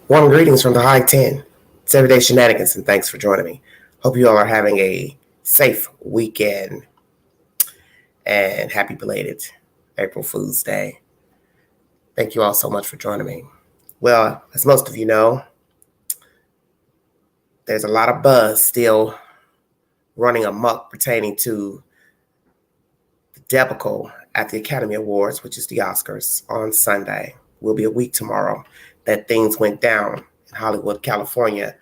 Warm greetings from the High 10. It's Everyday Shenanigans, and thanks for joining me. Hope you all are having a safe weekend and happy belated April Fool's Day. Thank you all so much for joining me. Well, as most of you know, there's a lot of buzz still running amok pertaining to the debacle at the Academy Awards, which is the Oscars, on Sunday. Will be a week tomorrow that things went down in Hollywood, California,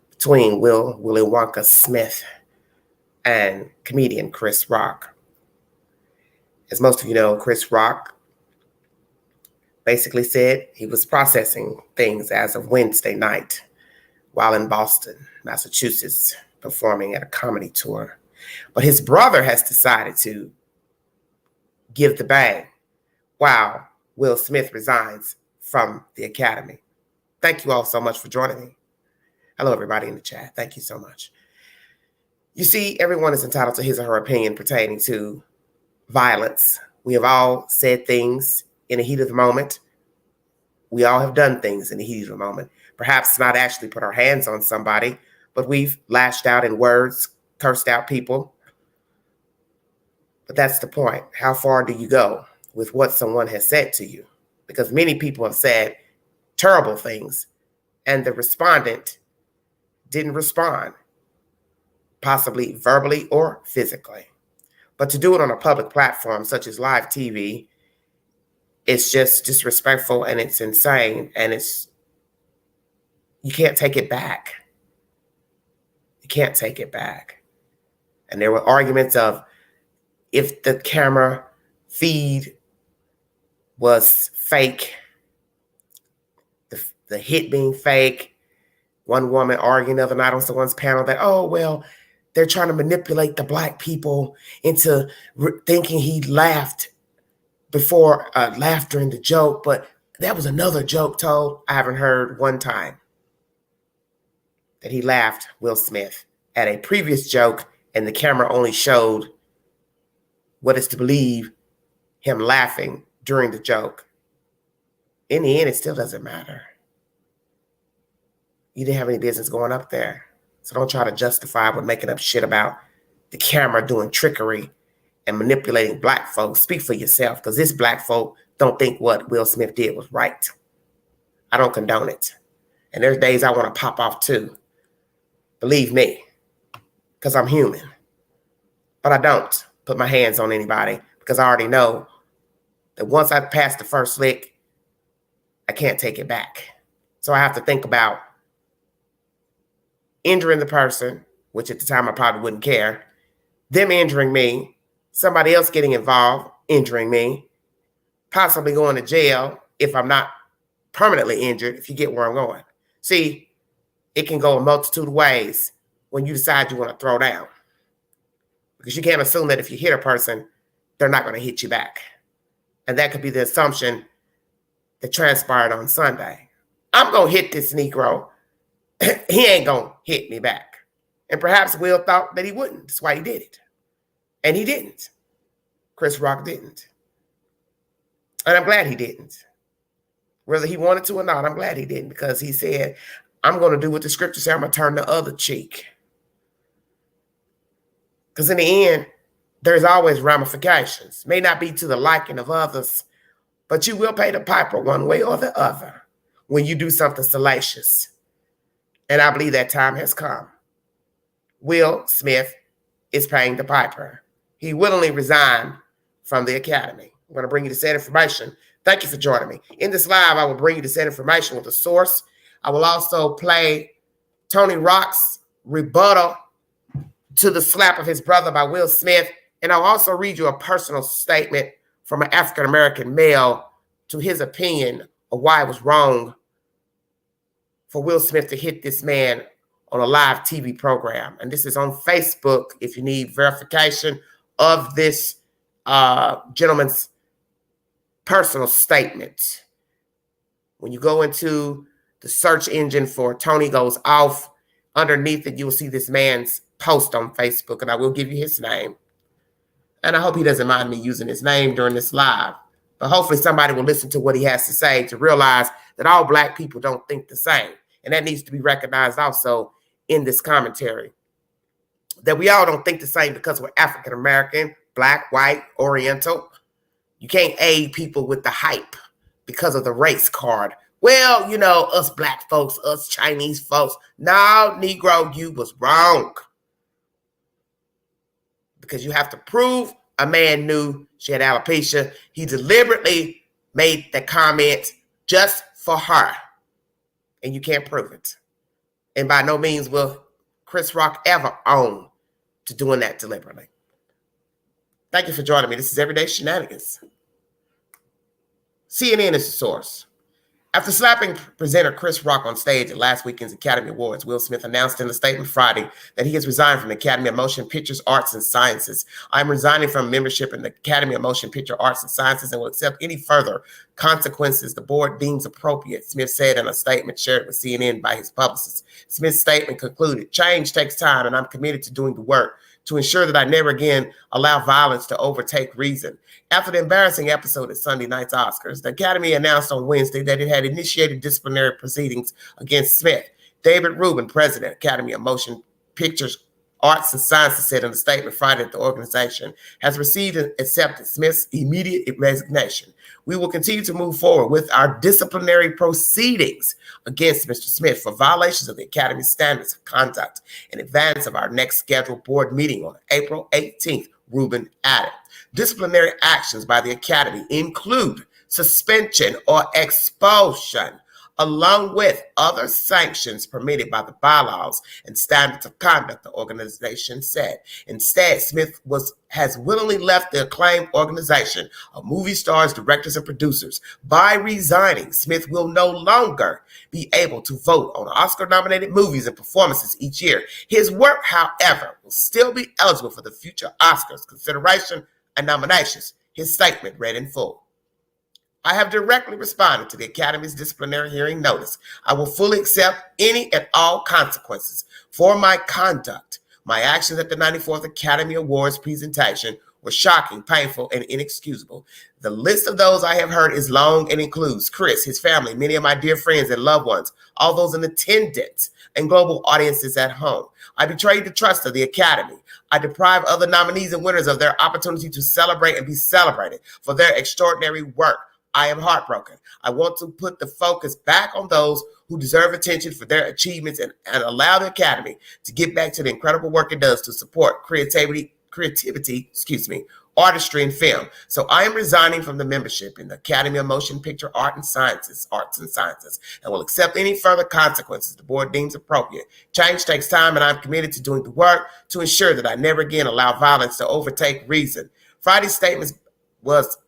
between Willie Wonka Smith and comedian Chris Rock. As most of you know, Chris Rock basically said he was processing things as of Wednesday night while in Boston, Massachusetts, performing at a comedy tour. But his brother has decided to give the bang while Will Smith resigns from the Academy. Thank you all so much for joining me. Hello, everybody in the chat. Thank you so much. You see, everyone is entitled to his or her opinion pertaining to violence. We have all said things in the heat of the moment. We all have done things in the heat of the moment. Perhaps not actually put our hands on somebody, but we've lashed out in words, cursed out people. But that's the point. How far do you go with what someone has said to you? Because many people have said terrible things, and the respondent didn't respond, possibly verbally or physically. But to do it on a public platform such as live TV, it's just disrespectful, and it's insane, and you can't take it back. You can't take it back. And there were arguments of if the camera feed was fake, the hit being fake. One woman arguing the other night on someone's panel that, oh, well, they're trying to manipulate the black people into thinking he laughed during the joke, but that was another joke told. I haven't heard one time that he laughed, Will Smith, at a previous joke, and the camera only showed what is to believe him laughing during the joke. In the end, it still doesn't matter. You didn't have any business going up there. So don't try to justify with making up shit about the camera doing trickery and manipulating black folks. Speak for yourself, because this black folk don't think what Will Smith did was right. I don't condone it. And there's days I want to pop off too. Believe me, because I'm human. But I don't put my hands on anybody, because I already know that once I pass the first lick, I can't take it back. So I have to think about injuring the person, which at the time I probably wouldn't care, them injuring me, somebody else getting involved, injuring me, possibly going to jail if I'm not permanently injured, if you get where I'm going. See, it can go a multitude of ways when you decide you want to throw down. Because you can't assume that if you hit a person, they're not going to hit you back. And that could be the assumption that transpired on Sunday. I'm going to hit this Negro. He ain't going to hit me back. And perhaps Will thought that he wouldn't. That's why he did it. And he didn't. Chris Rock didn't. And I'm glad he didn't. Whether he wanted to or not, I'm glad he didn't, because he said, I'm going to do what the scripture says. I'm going to turn the other cheek. Because in the end, there's always ramifications. May not be to the liking of others, but you will pay the piper one way or the other when you do something salacious. And I believe that time has come. Will Smith is paying the piper. He willingly resigned from the Academy. I'm going to bring you the said information. Thank you for joining me. In this live, I will bring you the said information with a source. I will also play Tony Rock's rebuttal to the slap of his brother by Will Smith. And I'll also read you a personal statement from an African-American male to his opinion of why it was wrong for Will Smith to hit this man on a live TV program. And this is on Facebook if you need verification of this gentleman's personal statement. When you go into the search engine for Tony Goes Off, underneath it, you will see this man's post on Facebook, and I will give you his name. And I hope he doesn't mind me using his name during this live. But hopefully somebody will listen to what he has to say to realize that all Black people don't think the same. And that needs to be recognized also in this commentary. That we all don't think the same because we're African American, Black, white, Oriental. You can't aid people with the hype because of the race card. Well, you know, us Black folks, us Chinese folks. No, Negro, you was wrong. Because you have to prove a man knew she had alopecia. He deliberately made that comment just for her. And you can't prove it. And by no means will Chris Rock ever own to doing that deliberately. Thank you for joining me. This is Everyday Shenanigans. CNN is the source. After slapping presenter Chris Rock on stage at last weekend's Academy Awards, Will Smith announced in a statement Friday that he has resigned from the Academy of Motion Pictures, Arts, and Sciences. I'm resigning from membership in the Academy of Motion Picture Arts and Sciences and will accept any further consequences the board deems appropriate, Smith said in a statement shared with CNN by his publicist. Smith's statement concluded, change takes time and I'm committed to doing the work to ensure that I never again allow violence to overtake reason. After the embarrassing episode at Sunday night's Oscars, the Academy announced on Wednesday that it had initiated disciplinary proceedings against Smith. David Rubin, president, Academy of Motion Pictures, Arts and Sciences, said in a statement Friday that the organization has received and accepted Smith's immediate resignation. We will continue to move forward with our disciplinary proceedings against Mr. Smith for violations of the Academy's standards of conduct in advance of our next scheduled board meeting on April 18th, Rubin added. Disciplinary actions by the Academy include suspension or expulsion, along with other sanctions permitted by the bylaws and standards of conduct, the organization said. Instead, Smith has willingly left the acclaimed organization of movie stars, directors, and producers. By resigning, Smith will no longer be able to vote on Oscar-nominated movies and performances each year. His work, however, will still be eligible for the future Oscars consideration and nominations. His statement read in full. I have directly responded to the Academy's disciplinary hearing notice. I will fully accept any and all consequences for my conduct. My actions at the 94th Academy Awards presentation were shocking, painful, and inexcusable. The list of those I have heard is long and includes Chris, his family, many of my dear friends and loved ones, all those in attendance, and global audiences at home. I betrayed the trust of the Academy. I deprive other nominees and winners of their opportunity to celebrate and be celebrated for their extraordinary work. I am heartbroken. I want to put the focus back on those who deserve attention for their achievements and allow the Academy to get back to the incredible work it does to support creativity, artistry, and film. So I am resigning from the membership in the Academy of Motion Picture Arts and Sciences, and will accept any further consequences the board deems appropriate. Change takes time, and I'm committed to doing the work to ensure that I never again allow violence to overtake reason. Friday's statement was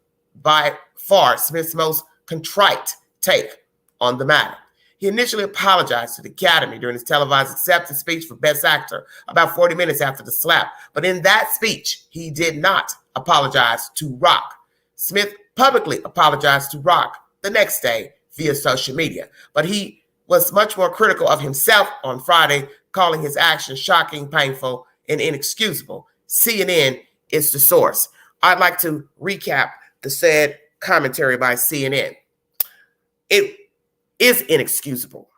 by far Smith's most contrite take on the matter. He initially apologized to the Academy during his televised acceptance speech for Best Actor about 40 minutes after the slap. But in that speech, he did not apologize to Rock. Smith publicly apologized to Rock the next day via social media. But he was much more critical of himself on Friday, calling his actions shocking, painful, and inexcusable. CNN is the source. I'd like to recap the said commentary by CNN. It is inexcusable.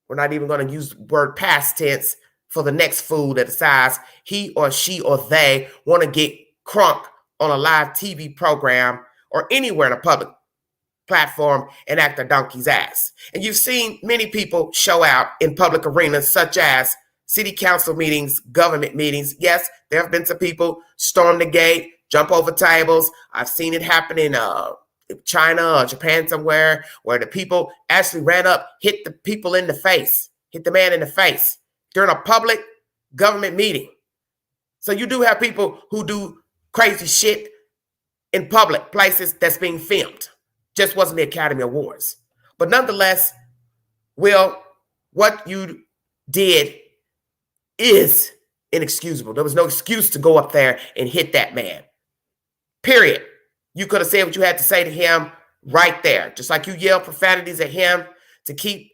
We're not even going to use the word past tense for the next fool that decides he or she or they want to get crunk on a live TV program or anywhere in a public platform and act a donkey's ass. And you've seen many people show out in public arenas such as city council meetings, government meetings. Yes, there have been some people storm the gate, jump over tables. I've seen it happen in China or Japan somewhere where the people actually ran up, hit the people in the face, hit the man in the face during a public government meeting. So you do have people who do crazy shit in public places that's being filmed. Just wasn't the Academy Awards. But nonetheless, Will, what you did is inexcusable. There was no excuse to go up there and hit that man. Period. You could have said what you had to say to him right there. Just like you yelled profanities at him to keep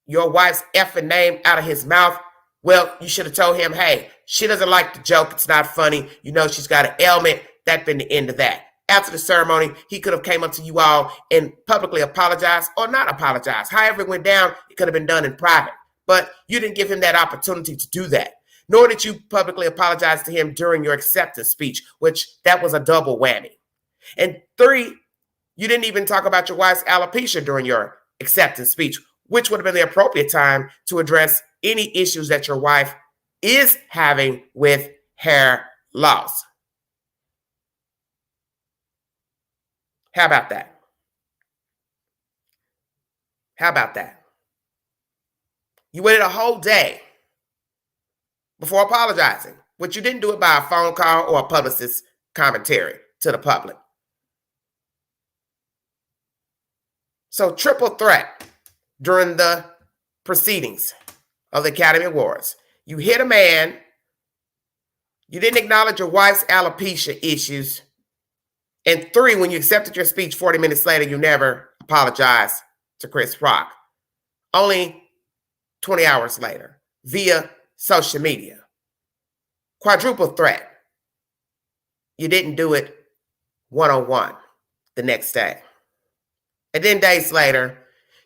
your wife's effing name out of his mouth. Well, you should have told him, hey, she doesn't like the joke. It's not funny. You know she's got an ailment. That's been the end of that. after the ceremony, he could have came up to you all and publicly apologized or not apologized. However it went down, it could have been done in private. But you didn't give him that opportunity to do that. Nor did you publicly apologize to him during your acceptance speech, which that was a double whammy. And 3, you didn't even talk about your wife's alopecia during your acceptance speech, which would have been the appropriate time to address any issues that your wife is having with hair loss. How about that? How about that? You waited a whole day before apologizing, which you didn't do it by a phone call or a publicist's commentary to the public. So triple threat during the proceedings of the Academy Awards. You hit a man, you didn't acknowledge your wife's alopecia issues, and 3, when you accepted your speech 40 minutes later, you never apologized to Chris Rock. Only 20 hours later, via social media. Quadruple threat. You didn't do it one-on-one the next day. And then days later,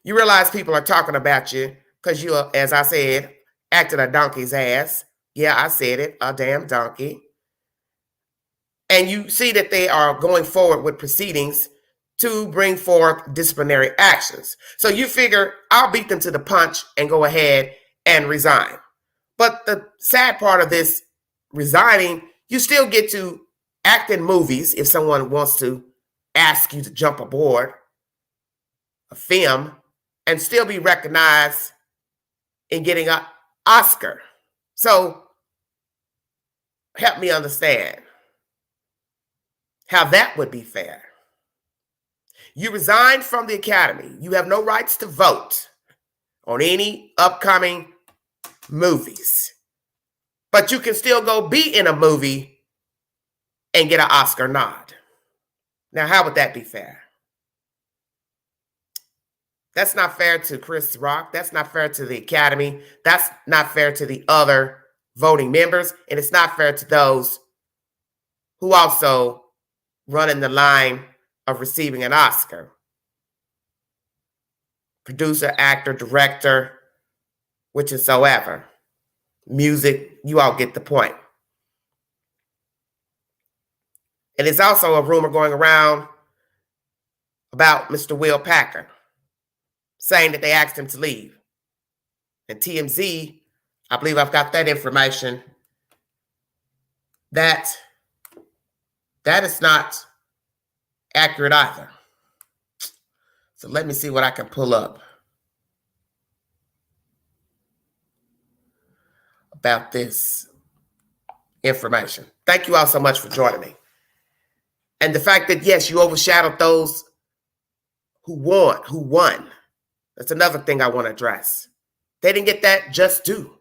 you realize people are talking about you because you, as I said, acted a donkey's ass. Yeah, I said it, a damn donkey. And you see that they are going forward with proceedings to bring forth disciplinary actions. So you figure, I'll beat them to the punch and go ahead and resign. But the sad part of this resigning, you still get to act in movies if someone wants to ask you to jump aboard a film and still be recognized in getting an Oscar. So help me understand how that would be fair. You resigned from the Academy. You have no rights to vote on any upcoming movies. But you can still go be in a movie and get an Oscar nod. Now, how would that be fair? That's not fair to Chris Rock. That's not fair to the Academy. That's not fair to the other voting members. And it's not fair to those who also run in the line of receiving an Oscar. Producer, actor, director, whichsoever. Music, you all get the point. And there's also a rumor going around about Mr. Will Packer, saying that they asked him to leave. And TMZ, I believe I've got that information, that is not accurate either. So let me see what I can pull up about this information. Thank you all so much for joining me. And the fact that, yes, you overshadowed those who won. That's another thing I want to address. They didn't get that just due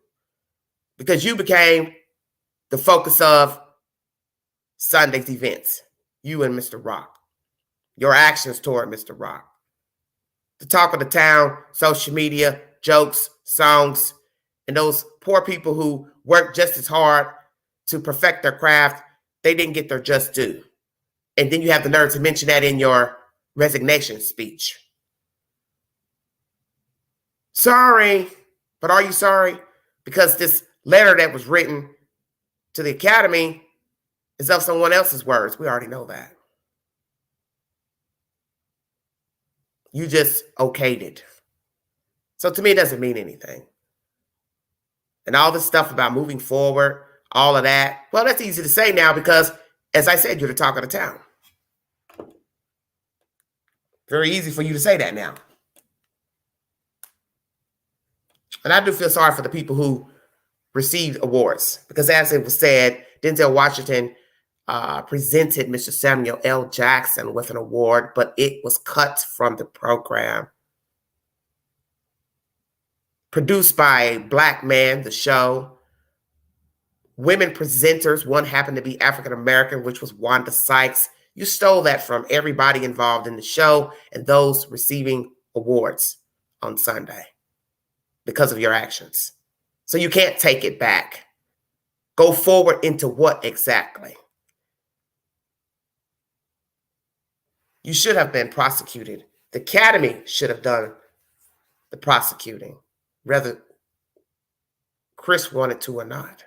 because you became the focus of Sunday's events. You and Mr. Rock. Your actions toward Mr. Rock. The talk of the town, social media, jokes, songs, and those poor people who worked just as hard to perfect their craft, they didn't get their just due. And then you have the nerve to mention that in your resignation speech. Sorry, but are you sorry? Because this letter that was written to the Academy is of someone else's words. We already know that. You just okayed it. So to me, it doesn't mean anything. And all this stuff about moving forward, all of that, well, that's easy to say now because, as I said, you're the talk of the town. Very easy for you to say that now. And I do feel sorry for the people who received awards because, as it was said, Denzel Washington presented Mr. Samuel L. Jackson with an award, but it was cut from the program. Produced by a black man, the show. Women presenters, one happened to be African-American, which was Wanda Sykes. You stole that from everybody involved in the show and those receiving awards on Sunday because of your actions. So you can't take it back. Go forward into what exactly? You should have been prosecuted. The Academy should have done the prosecuting, whether Chris wanted to or not,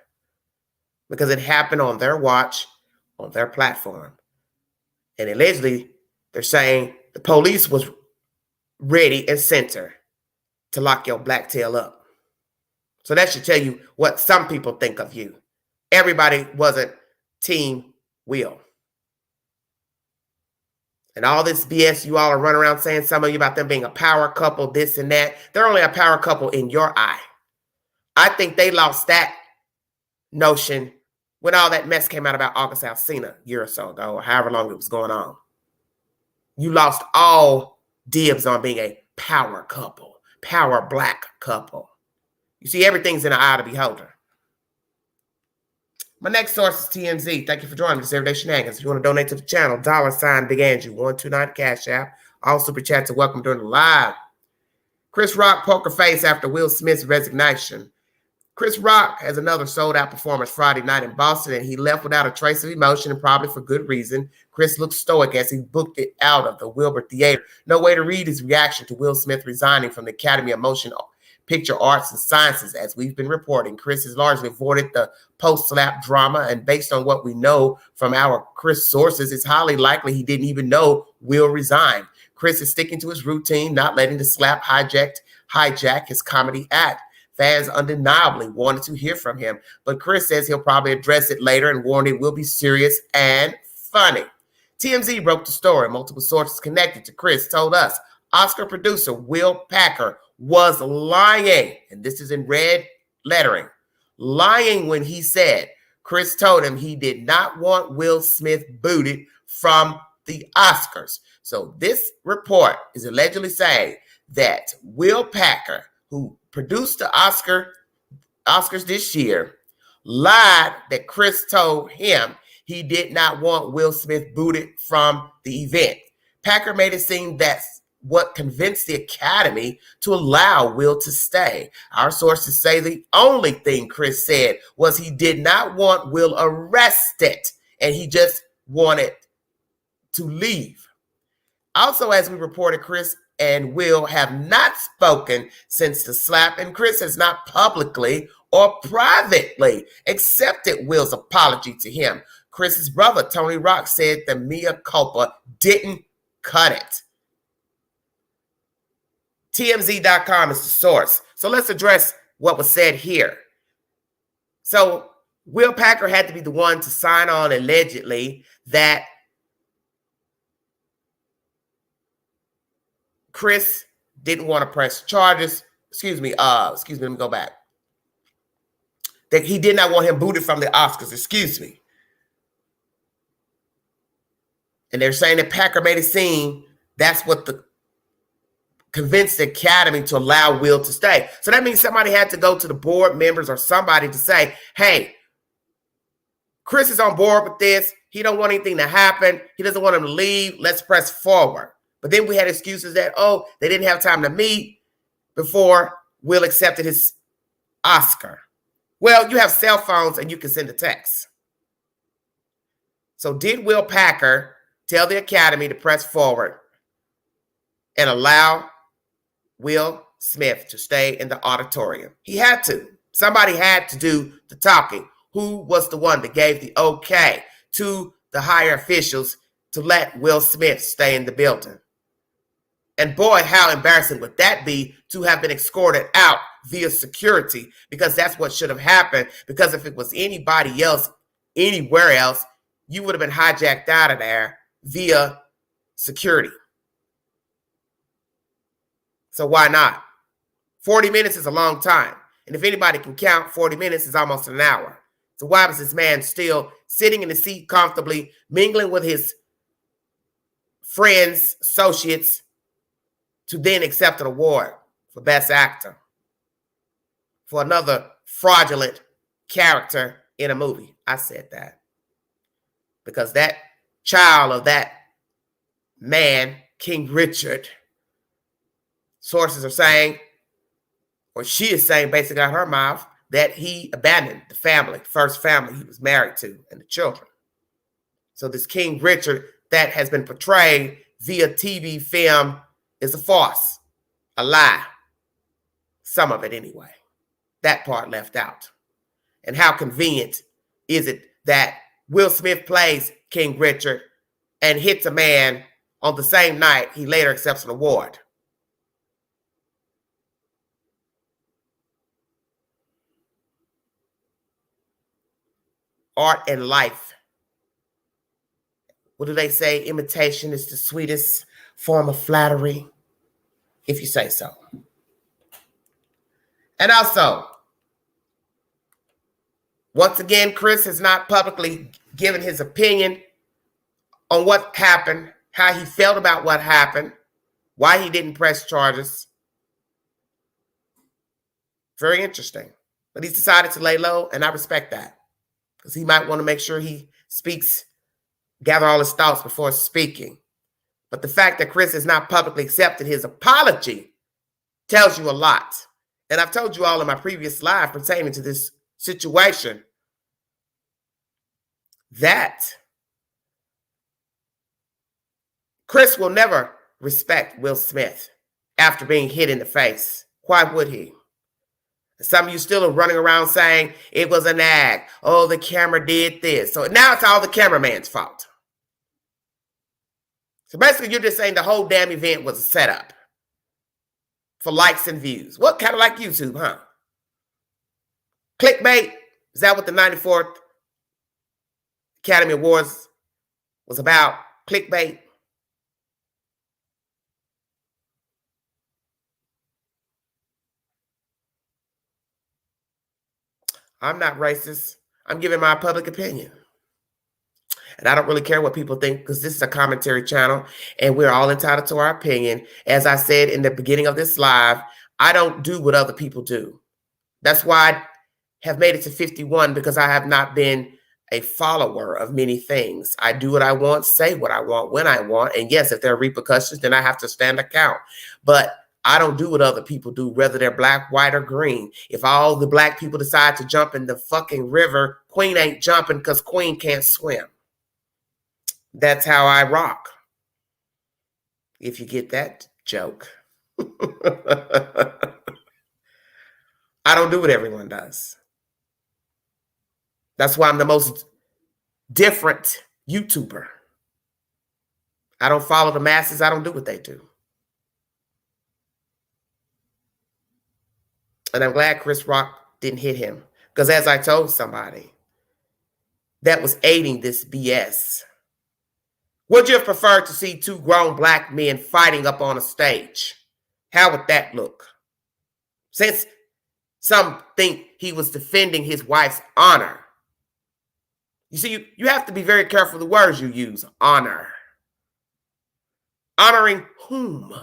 because it happened on their watch, on their platform. And allegedly, they're saying the police was ready and center to lock your black tail up. So that should tell you what some people think of you. Everybody wasn't Team Will. And all this BS you all are running around saying, some of you about them being a power couple, this and that. They're only a power couple in your eye. I think they lost that notion when all that mess came out about August Alsina a year or so ago, or however long it was going on. You lost all dibs on being a power couple, power black couple. You see, everything's in the eye of the beholder. My next source is TMZ. Thank you for joining me this Everyday Shenanigans. If you want to donate to the channel, $ Big Andrew 129 Cash App. All super chats are welcome during the live. Chris Rock poker face after Will Smith's resignation. Chris Rock has another sold-out performance Friday night in Boston, and he left without a trace of emotion, and probably for good reason. Chris looked stoic as he booked it out of the Wilbur Theater. No way to read his reaction to Will Smith resigning from the Academy of Motion Picture Arts and Sciences. As we've been reporting, Chris has largely avoided the post-slap drama, and based on what we know from our Chris sources, it's highly likely he didn't even know Will resign. Chris is sticking to his routine, not letting the slap hijack his comedy act. Fans undeniably wanted to hear from him, but Chris says he'll probably address it later and warned it will be serious and funny. TMZ broke the story. Multiple sources connected to Chris told us Oscar producer Will Packer was lying, and this is in red lettering, lying when he said Chris told him he did not want Will Smith booted from the Oscars. So this report is allegedly saying that Will Packer, who produced the Oscars this year, lied that Chris told him he did not want Will Smith booted from the event. Packer made it seem that's what convinced the Academy to allow Will to stay. Our sources say the only thing Chris said was he did not want Will arrested, and he just wanted to leave. Also, as we reported, Chris and Will have not spoken since the slap, and Chris has not publicly or privately accepted Will's apology to him. Chris's brother, Tony Rock, said the mea culpa didn't cut it. TMZ.com is the source. So let's address what was said here. So Will Packer had to be the one to sign on allegedly that Chris didn't want to press charges. Let me go back. That he did not want him booted from the Oscars, And they're saying that Packer made it seem that's what convinced the Academy to allow Will to stay. So that means somebody had to go to the board members or somebody to say, hey, Chris is on board with this. He don't want anything to happen. He doesn't want him to leave. Let's press forward. But then we had excuses that, they didn't have time to meet before Will accepted his Oscar. Well, you have cell phones and you can send a text. So did Will Packer tell the Academy to press forward and allow Will Smith to stay in the auditorium? He had to. Somebody had to do the talking. Who was the one that gave the okay to the higher officials to let Will Smith stay in the building? And boy, how embarrassing would that be to have been escorted out via security, because that's what should have happened. Because if it was anybody else, anywhere else, you would have been hijacked out of there via security. So why not? 40 minutes is a long time. And if anybody can count, 40 minutes is almost an hour. So why was this man still sitting in the seat comfortably, mingling with his friends, associates, to then accept an award for Best Actor for another fraudulent character in a movie? I said that because that child of that man, King Richard, sources are saying, or she is saying basically out of her mouth, that he abandoned the family, the first family he was married to, and the children. So this King Richard that has been portrayed via TV film is a farce, a lie. Some of it anyway. That part left out. And how convenient is it that Will Smith plays King Richard and hits a man on the same night he later accepts an award? Art and life. What do they say? Imitation is the sweetest form of flattery, if you say so. And also, once again, Chris has not publicly given his opinion on what happened, how he felt about what happened, why he didn't press charges. Very interesting. But he's decided to lay low, and I respect that. Because he might want to make sure he speaks, gather all his thoughts before speaking. But the fact that Chris has not publicly accepted his apology tells you a lot. And I've told you all in my previous live pertaining to this situation that Chris will never respect Will Smith after being hit in the face. Why would he? Some of you still are running around saying it was an act. Oh, the camera did this. So now it's all the cameraman's fault. So basically, you're just saying the whole damn event was a setup for likes and views. What kind of like YouTube, huh? Clickbait? Is that what the 94th Academy Awards was about? Clickbait? I'm not racist. I'm giving my public opinion. And I don't really care what people think because this is a commentary channel and we're all entitled to our opinion. As I said in the beginning of this live, I don't do what other people do. That's why I have made it to 51 because I have not been a follower of many things. I do what I want, say what I want, when I want. And yes, if there are repercussions, then I have to stand account. But I don't do what other people do, whether they're black, white, or green. If all the black people decide to jump in the fucking river, Queen ain't jumping because Queen can't swim. That's how I rock. If you get that joke. I don't do what everyone does. That's why I'm the most different YouTuber. I don't follow the masses. I don't do what they do. And I'm glad Chris Rock didn't hit him. Because as I told somebody, that was aiding this BS. Would you have preferred to see two grown black men fighting up on a stage? How would that look? Since some think he was defending his wife's honor. You see, you have to be very careful the words you use. Honor. Honoring whom?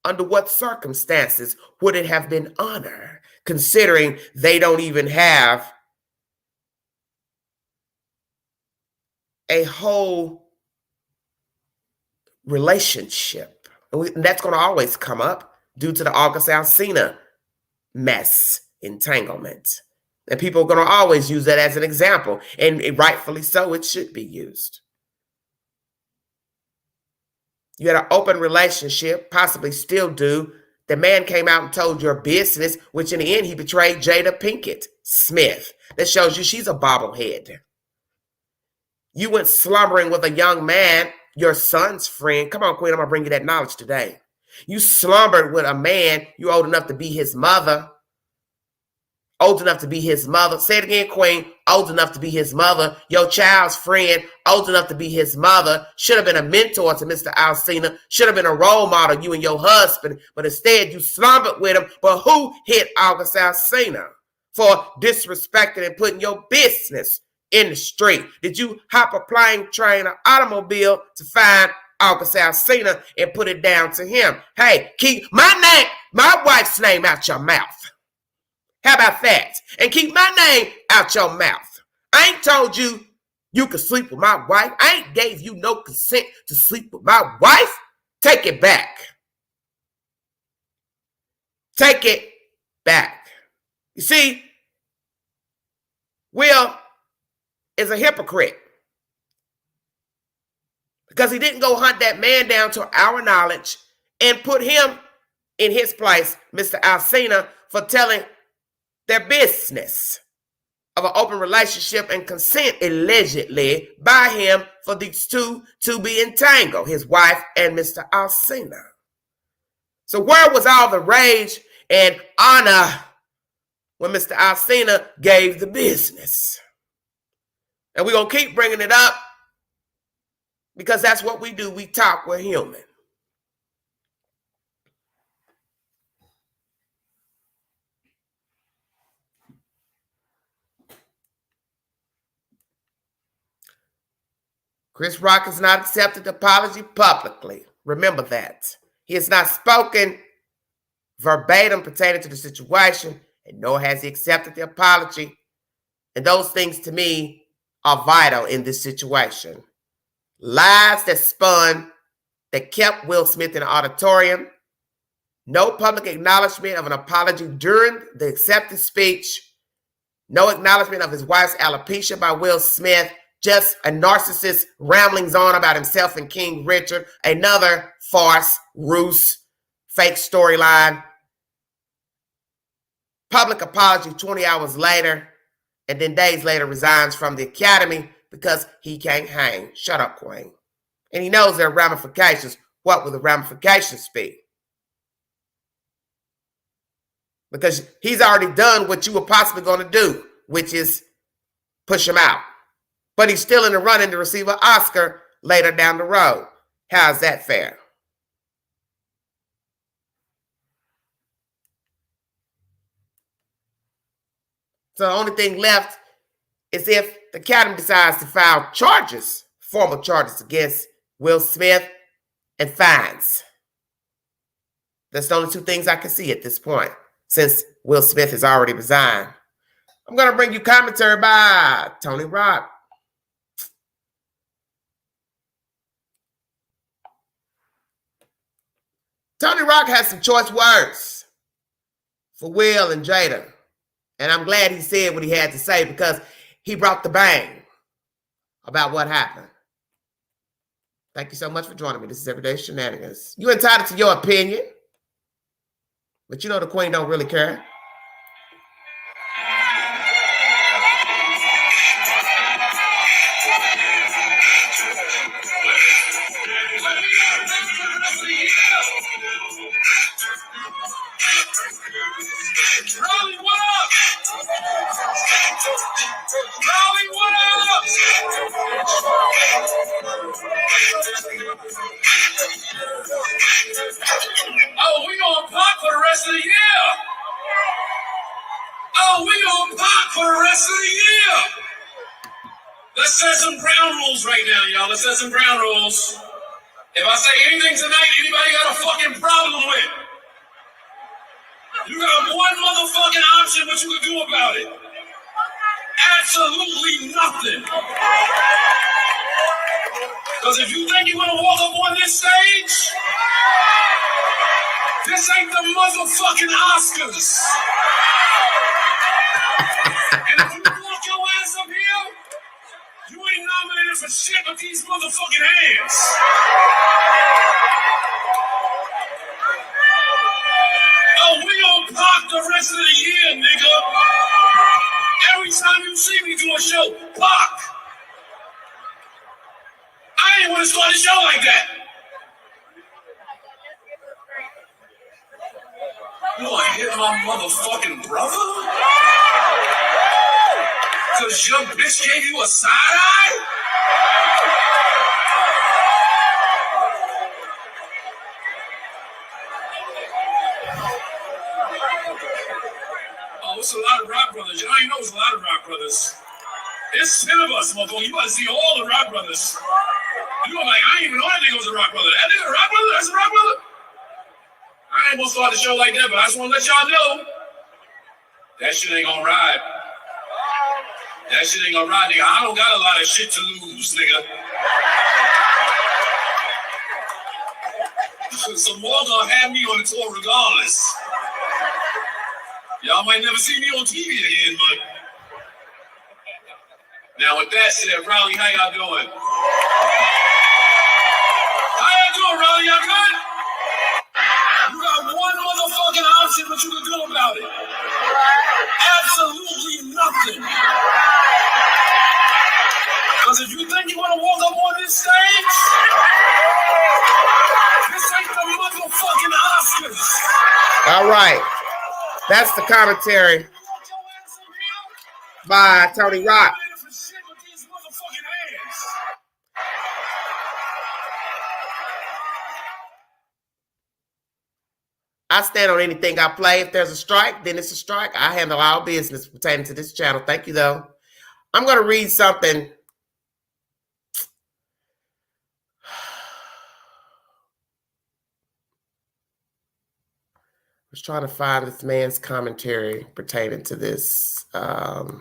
Under what circumstances would it have been honor, considering they don't even have a whole relationship? And that's going to always come up due to the August Alsina mess, entanglement. And people are going to always use that as an example. And rightfully so, it should be used. You had an open relationship, possibly still do. The man came out and told your business, which in the end, he betrayed Jada Pinkett Smith. That shows you she's a bobblehead. You went slumbering with a young man, your son's friend. Come on, Queen, I'm going to bring you that knowledge today. You slumbered with a man, you're old enough to be his mother. Old enough to be his mother. Say it again, Queen. Old enough to be his mother. Your child's friend, old enough to be his mother. Should have been a mentor to Mr. Alsina. Should have been a role model, you and your husband. But instead, you slumbered with him. But who hit August Alsina for disrespecting and putting your business in the street? Did you hop a plane, train, or automobile to find August Alsina and put it down to him? Hey, keep my wife's name out your mouth. How about that? And keep my name out your mouth. I ain't told you you could sleep with my wife. I ain't gave you no consent to sleep with my wife. Take it back. Take it back. You see, Will is a hypocrite. because he didn't go hunt that man down to our knowledge and put him in his place, Mr. Alcina, for telling their business of an open relationship and consent allegedly by him for these two to be entangled, his wife and Mr. Alcina. So where was all the rage and honor when Mr. Alcina gave the business? And we're going to keep bringing it up because that's what we do. We talk, we're human. Chris Rock has not accepted the apology publicly. Remember that. He has not spoken verbatim pertaining to the situation, and nor has he accepted the apology. And those things, to me, are vital in this situation. Lies that spun, that kept Will Smith in the auditorium. No public acknowledgement of an apology during the acceptance speech. No acknowledgement of his wife's alopecia by Will Smith. Just a narcissist ramblings on about himself and King Richard. Another farce, ruse, fake storyline. Public apology 20 hours later, and then days later resigns from the academy because he can't hang. Shut up, Queen. And he knows there are ramifications. What will the ramifications be? Because he's already done what you were possibly going to do, which is push him out. But he's still in the running to receive an Oscar later down the road. How's that fair? So the only thing left is if the Academy decides to file charges, formal charges against Will Smith and fines. That's the only two things I can see at this point, since Will Smith has already resigned. I'm going to bring you commentary by Tony Rock. Tony Rock has some choice words for Will and Jada. And I'm glad he said what he had to say because he brought the bang about what happened. Thank you so much for joining me. This is Everyday Shenanigans. You're entitled to your opinion, but you know the Queen don't really care. Rolly, what up? Rolly, what up? Oh, we gonna pop for the rest of the year. Oh, we gonna pop for the rest of the year. Let's set some ground rules right now, y'all. Let's set some ground rules. If I say anything tonight, anybody got a fucking problem with? You got one motherfucking option, what you can do about it. Absolutely nothing. Because if you think you're going to walk up on this stage, this ain't the motherfucking Oscars. And if you walk your ass up here, you ain't nominated for shit but these motherfucking hands. Oh, we gonna pop the rest of the year, nigga. Every time you see me do a show, pop. I ain't want to start a show like that. You want to hit my motherfucking brother? Because your bitch gave you a side eye? Oh, it's a lot of Rock Brothers. Y'all ain't know it's a lot of Rock Brothers. It's 10 of us, motherfucker. You about to see all the Rock Brothers. You gonna be like, I ain't even know that nigga was a Rock Brother. That nigga a Rock Brother? That's a Rock Brother? I ain't gonna start the show like that, but I just wanna let y'all know that shit ain't gonna ride. That shit ain't gonna ride, nigga. I don't got a lot of shit to lose, nigga. So more gonna have me on the tour regardless. Y'all might never see me on TV again, but now with that said, Riley, how y'all doing? Y'all good? You got one motherfucking option what you can do about it. Absolutely nothing. Because if you think you want to walk up on this stage, this ain't the motherfucking Oscars. All right. That's the commentary by Tony Rock. I stand on anything I play. If there's a strike, then it's a strike. I handle all business pertaining to this channel. Thank you, though. I'm going to read something. I was trying to find this man's commentary pertaining to this. So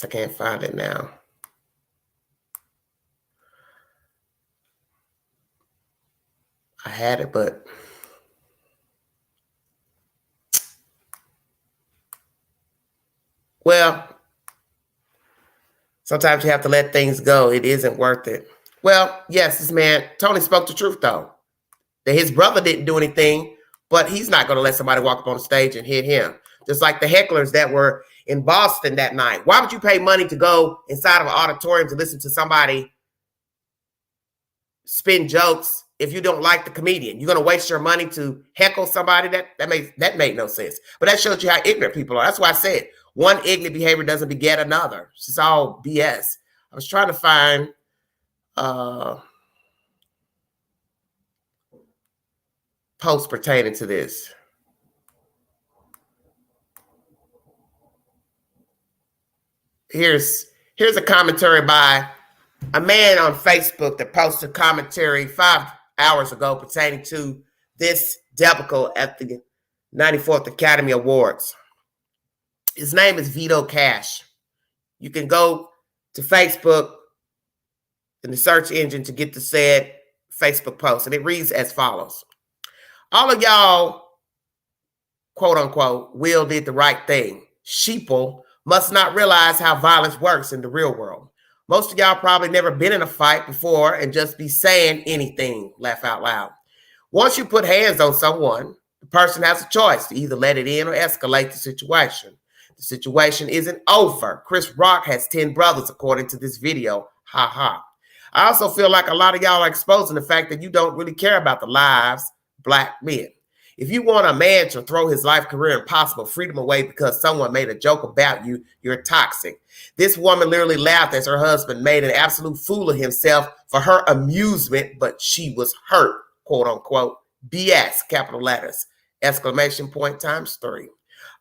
I can't find it now. I had it, but well, sometimes you have to let things go. It isn't worth it. Well, yes, this man, Tony spoke the truth, though. That his brother didn't do anything, but he's not going to let somebody walk up on the stage and hit him. Just like the hecklers that were in Boston that night. Why would you pay money to go inside of an auditorium to listen to somebody spin jokes if you don't like the comedian? You're going to waste your money to heckle somebody? That made no sense. But that shows you how ignorant people are. That's why I said one ignorant behavior doesn't beget another. It's just all BS. I was trying to find posts pertaining to this. Here's a commentary by a man on Facebook that posted commentary 5 hours ago pertaining to this debacle at the 94th Academy Awards. His name is Vito Cash. You can go to Facebook in the search engine to get the said Facebook post, and it reads as follows. All of y'all, quote unquote, Will did the right thing. Sheeple must not realize how violence works in the real world. Most of y'all probably never been in a fight before and just be saying anything, laugh out loud. Once you put hands on someone, the person has a choice to either let it in or escalate the situation. The situation isn't over. Chris Rock has 10 brothers, according to this video. Ha ha. I also feel like a lot of y'all are exposing the fact that you don't really care about the lives of Black men. If you want a man to throw his life, career, and possible freedom away because someone made a joke about you, you're toxic. This woman literally laughed as her husband made an absolute fool of himself for her amusement, but she was hurt, quote unquote. BS, capital letters, exclamation point times 3.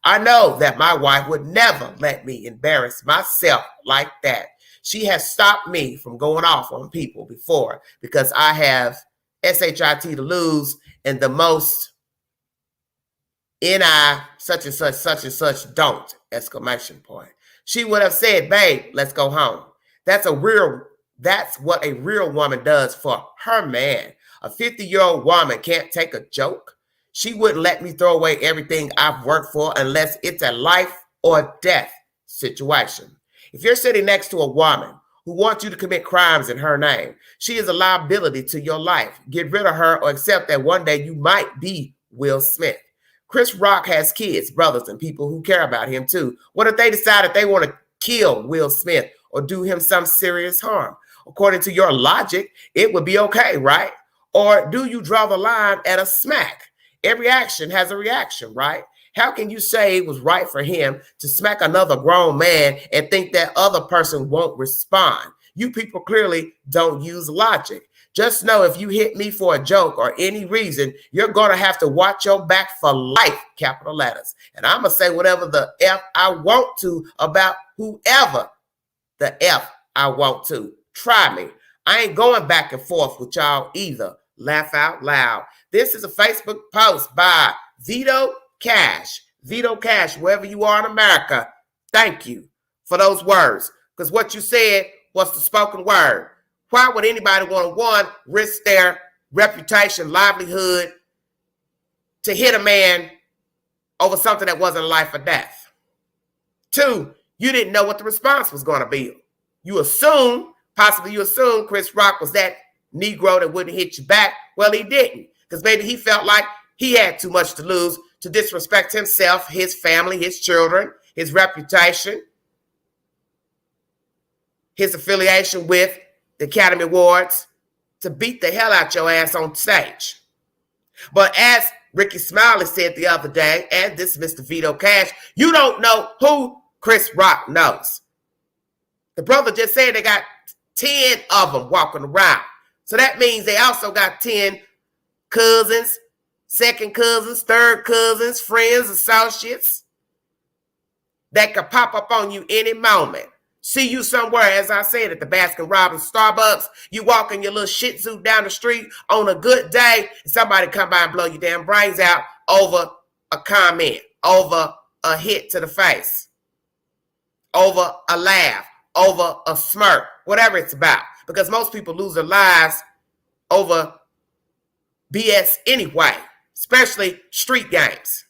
I know that my wife would never let me embarrass myself like that. She has stopped me from going off on people before because I have SHIT to lose and the most NI such and such don't, exclamation point. She would have said, babe, let's go home. That's what a real woman does for her man. A 50-year-old woman can't take a joke. She wouldn't let me throw away everything I've worked for unless it's a life or death situation. If you're sitting next to a woman who wants you to commit crimes in her name, she is a liability to your life. Get rid of her or accept that one day you might be Will Smith. Chris Rock has kids, brothers, and people who care about him too. What if they decided they want to kill Will Smith or do him some serious harm? According to your logic, it would be okay, right? Or do you draw the line at a smack? Every action has a reaction, right? How can you say it was right for him to smack another grown man and think that other person won't respond? You people clearly don't use logic. Just know if you hit me for a joke or any reason, you're going to have to watch your back for life, capital letters. And I'm going to say whatever the F I want to about whoever the F I want to. Try me. I ain't going back and forth with y'all either. Laugh out loud. This is a Facebook post by Vito Cash. Vito Cash, wherever you are in America, thank you for those words. Because what you said was the spoken word. Why would anybody want to, one, risk their reputation, livelihood to hit a man over something that wasn't life or death? 2, you didn't know what the response was going to be. You assumed Possibly you assume Chris Rock was that Negro that wouldn't hit you back. Well, he didn't, because maybe he felt like he had too much to lose to disrespect himself, his family, his children, his reputation, his affiliation with the Academy Awards, to beat the hell out your ass on stage. But as Ricky Smiley said the other day, and this is Mr. Vito Cash, you don't know who Chris Rock knows. The brother just said they got 10 of them walking around. So that means they also got 10 cousins, second cousins, third cousins, friends, associates that could pop up on you any moment. See you somewhere, as I said, at the Baskin Robbins, Starbucks. You walk in your little shih tzu down the street on a good day, and somebody come by and blow your damn brains out over a comment, over a hit to the face, over a laugh, over a smirk, whatever it's about. Because most people lose their lives over BS anyway, especially street games.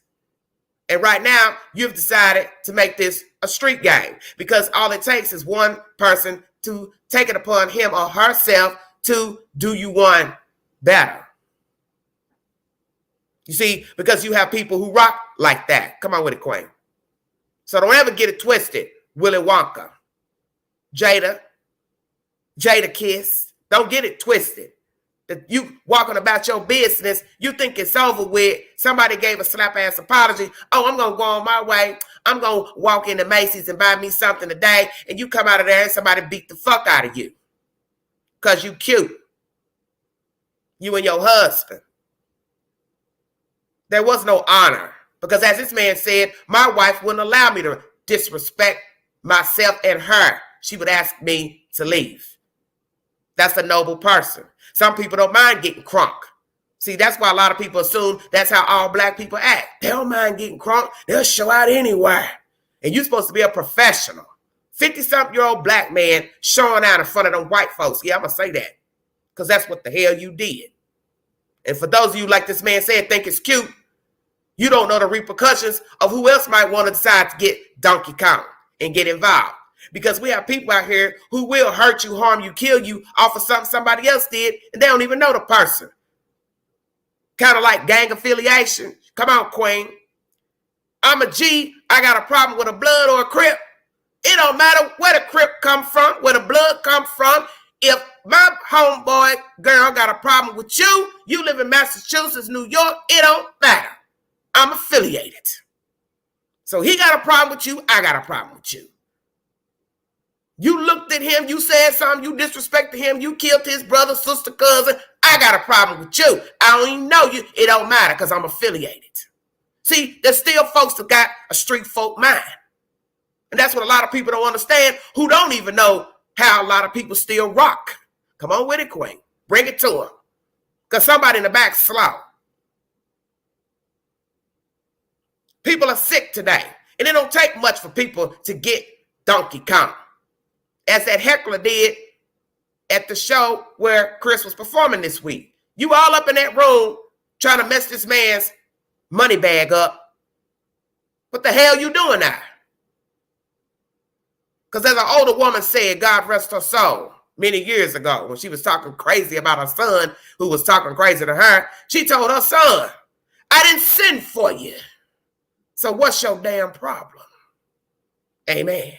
And right now, you've decided to make this a street game, because all it takes is one person to take it upon him or herself to do you one better. You see, because you have people who rock like that. Come on with it, Queen. So don't ever get it twisted. Willy Wonka, Jada Kiss. Don't get it twisted. That you walking about your business, you think it's over with. Somebody gave a slap ass apology. Oh, I'm gonna go on my way. I'm gonna walk into Macy's and buy me something today, and you come out of there and somebody beat the fuck out of you because you cute. You and your husband. There was no honor, because as this man said, my wife wouldn't allow me to disrespect myself and her. She would ask me to leave. That's a noble person. Some people don't mind getting crunk. See, that's why a lot of people assume that's how all black people act. They don't mind getting crunk. They'll show out anywhere. And you're supposed to be a professional. 50-something-year-old black man showing out in front of them white folks. Yeah, I'm going to say that, because that's what the hell you did. And for those of you, like this man said, think it's cute, you don't know the repercussions of who else might want to decide to get Donkey Kong and get involved. Because we have people out here who will hurt you, harm you, kill you off of something somebody else did, and they don't even know the person. Kind of like gang affiliation. Come on, Queen. I'm a G. I got a problem with a blood or a Crip. It don't matter where the Crip come from, where the blood come from. If my homeboy girl got a problem with you, you live in Massachusetts, New York, it don't matter. I'm affiliated. So he got a problem with you, I got a problem with you. You looked at him, you said something, you disrespected him, you killed his brother, sister, cousin. I got a problem with you. I don't even know you. It don't matter, because I'm affiliated. See, there's still folks that got a street folk mind. And that's what a lot of people don't understand, who don't even know how a lot of people still rock. Come on with it, Queen. Bring it to them. Because somebody in the back slow. People are sick today. And it don't take much for people to get Donkey Kong. As that heckler did at the show where Chris was performing this week. You all up in that room trying to mess this man's money bag up. What the hell you doing now? Because as an older woman said, God rest her soul, many years ago, when she was talking crazy about her son who was talking crazy to her, she told her son, I didn't send for you. So what's your damn problem? Amen.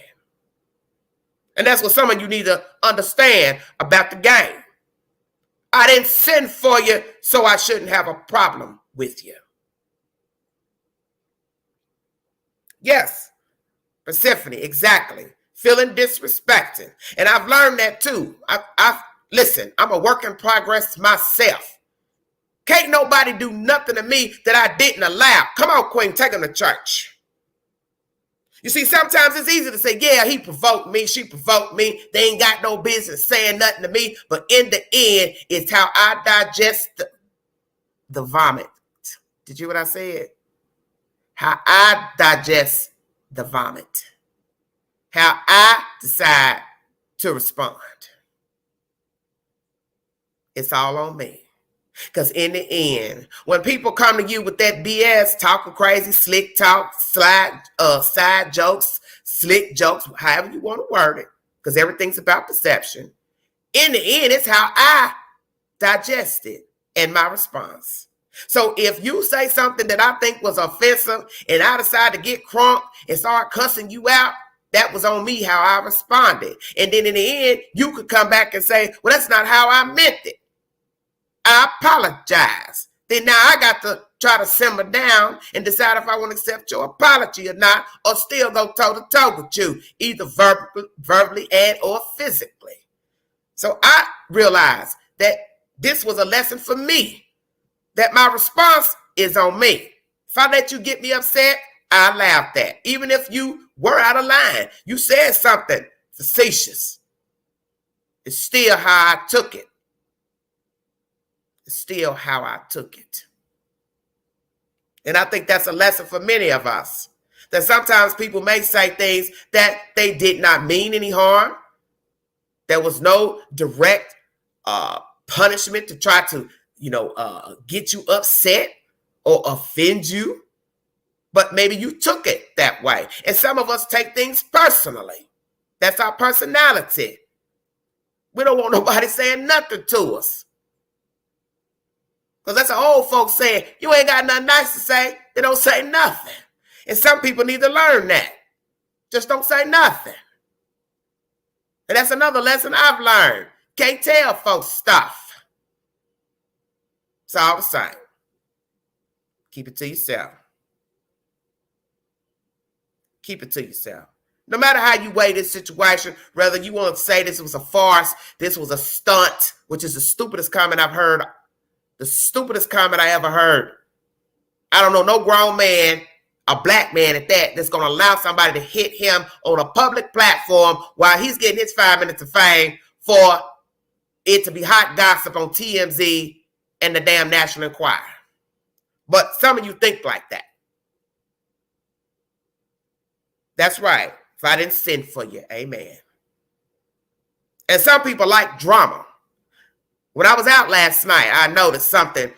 And that's what some of you need to understand about the game. I didn't send for you, so I shouldn't have a problem with you. Yes, Persephone, exactly. Feeling disrespected. And I've learned that too. Listen, I'm a work in progress myself. Can't nobody do nothing to me that I didn't allow. Come on, Queen, take them to church. You see, sometimes it's easy to say, yeah, he provoked me, she provoked me. They ain't got no business saying nothing to me. But in the end, it's how I digest the vomit. Did you hear what I said? How I digest the vomit. How I decide to respond. It's all on me. Because in the end, when people come to you with that BS, talking crazy, slick talk, side jokes, slick jokes, however you want to word it, because everything's about perception, In the end, it's how I digest it and my response. So if you say something that I think was offensive and I decide to get crunk and start cussing you out, that was on me how I responded. And then in the end, you could come back and say, well, that's not how I meant it. I apologize. Then now I got to try to simmer down and decide if I want to accept your apology or not, or still go toe to toe with you, either verbally and or physically. So I realized that this was a lesson for me, that my response is on me. If I let you get me upset, I laughed at. Even if you were out of line, you said something facetious. It's still how I took it. It's still how I took it. And I think that's a lesson for many of us. That sometimes people may say things that they did not mean any harm. There was no direct punishment to try to, get you upset or offend you. But maybe you took it that way. And some of us take things personally. That's our personality. We don't want nobody saying nothing to us. Because that's an old folks saying, you ain't got nothing nice to say, they don't say nothing. And some people need to learn that. Just don't say nothing. And that's another lesson I've learned. Can't tell folks stuff. It's all the same. Keep it to yourself. Keep it to yourself. No matter how you weigh this situation, whether you want to say this was a farce, this was a stunt, which is the stupidest comment I've heard. The stupidest comment I ever heard. I don't know no grown man, a black man at that, that's going to allow somebody to hit him on a public platform while he's getting his 5 minutes of fame for it to be hot gossip on TMZ and the damn National Enquirer. But some of you think like that. That's right. If I didn't sin for you, amen. And some people like drama. When I was out last night, I noticed something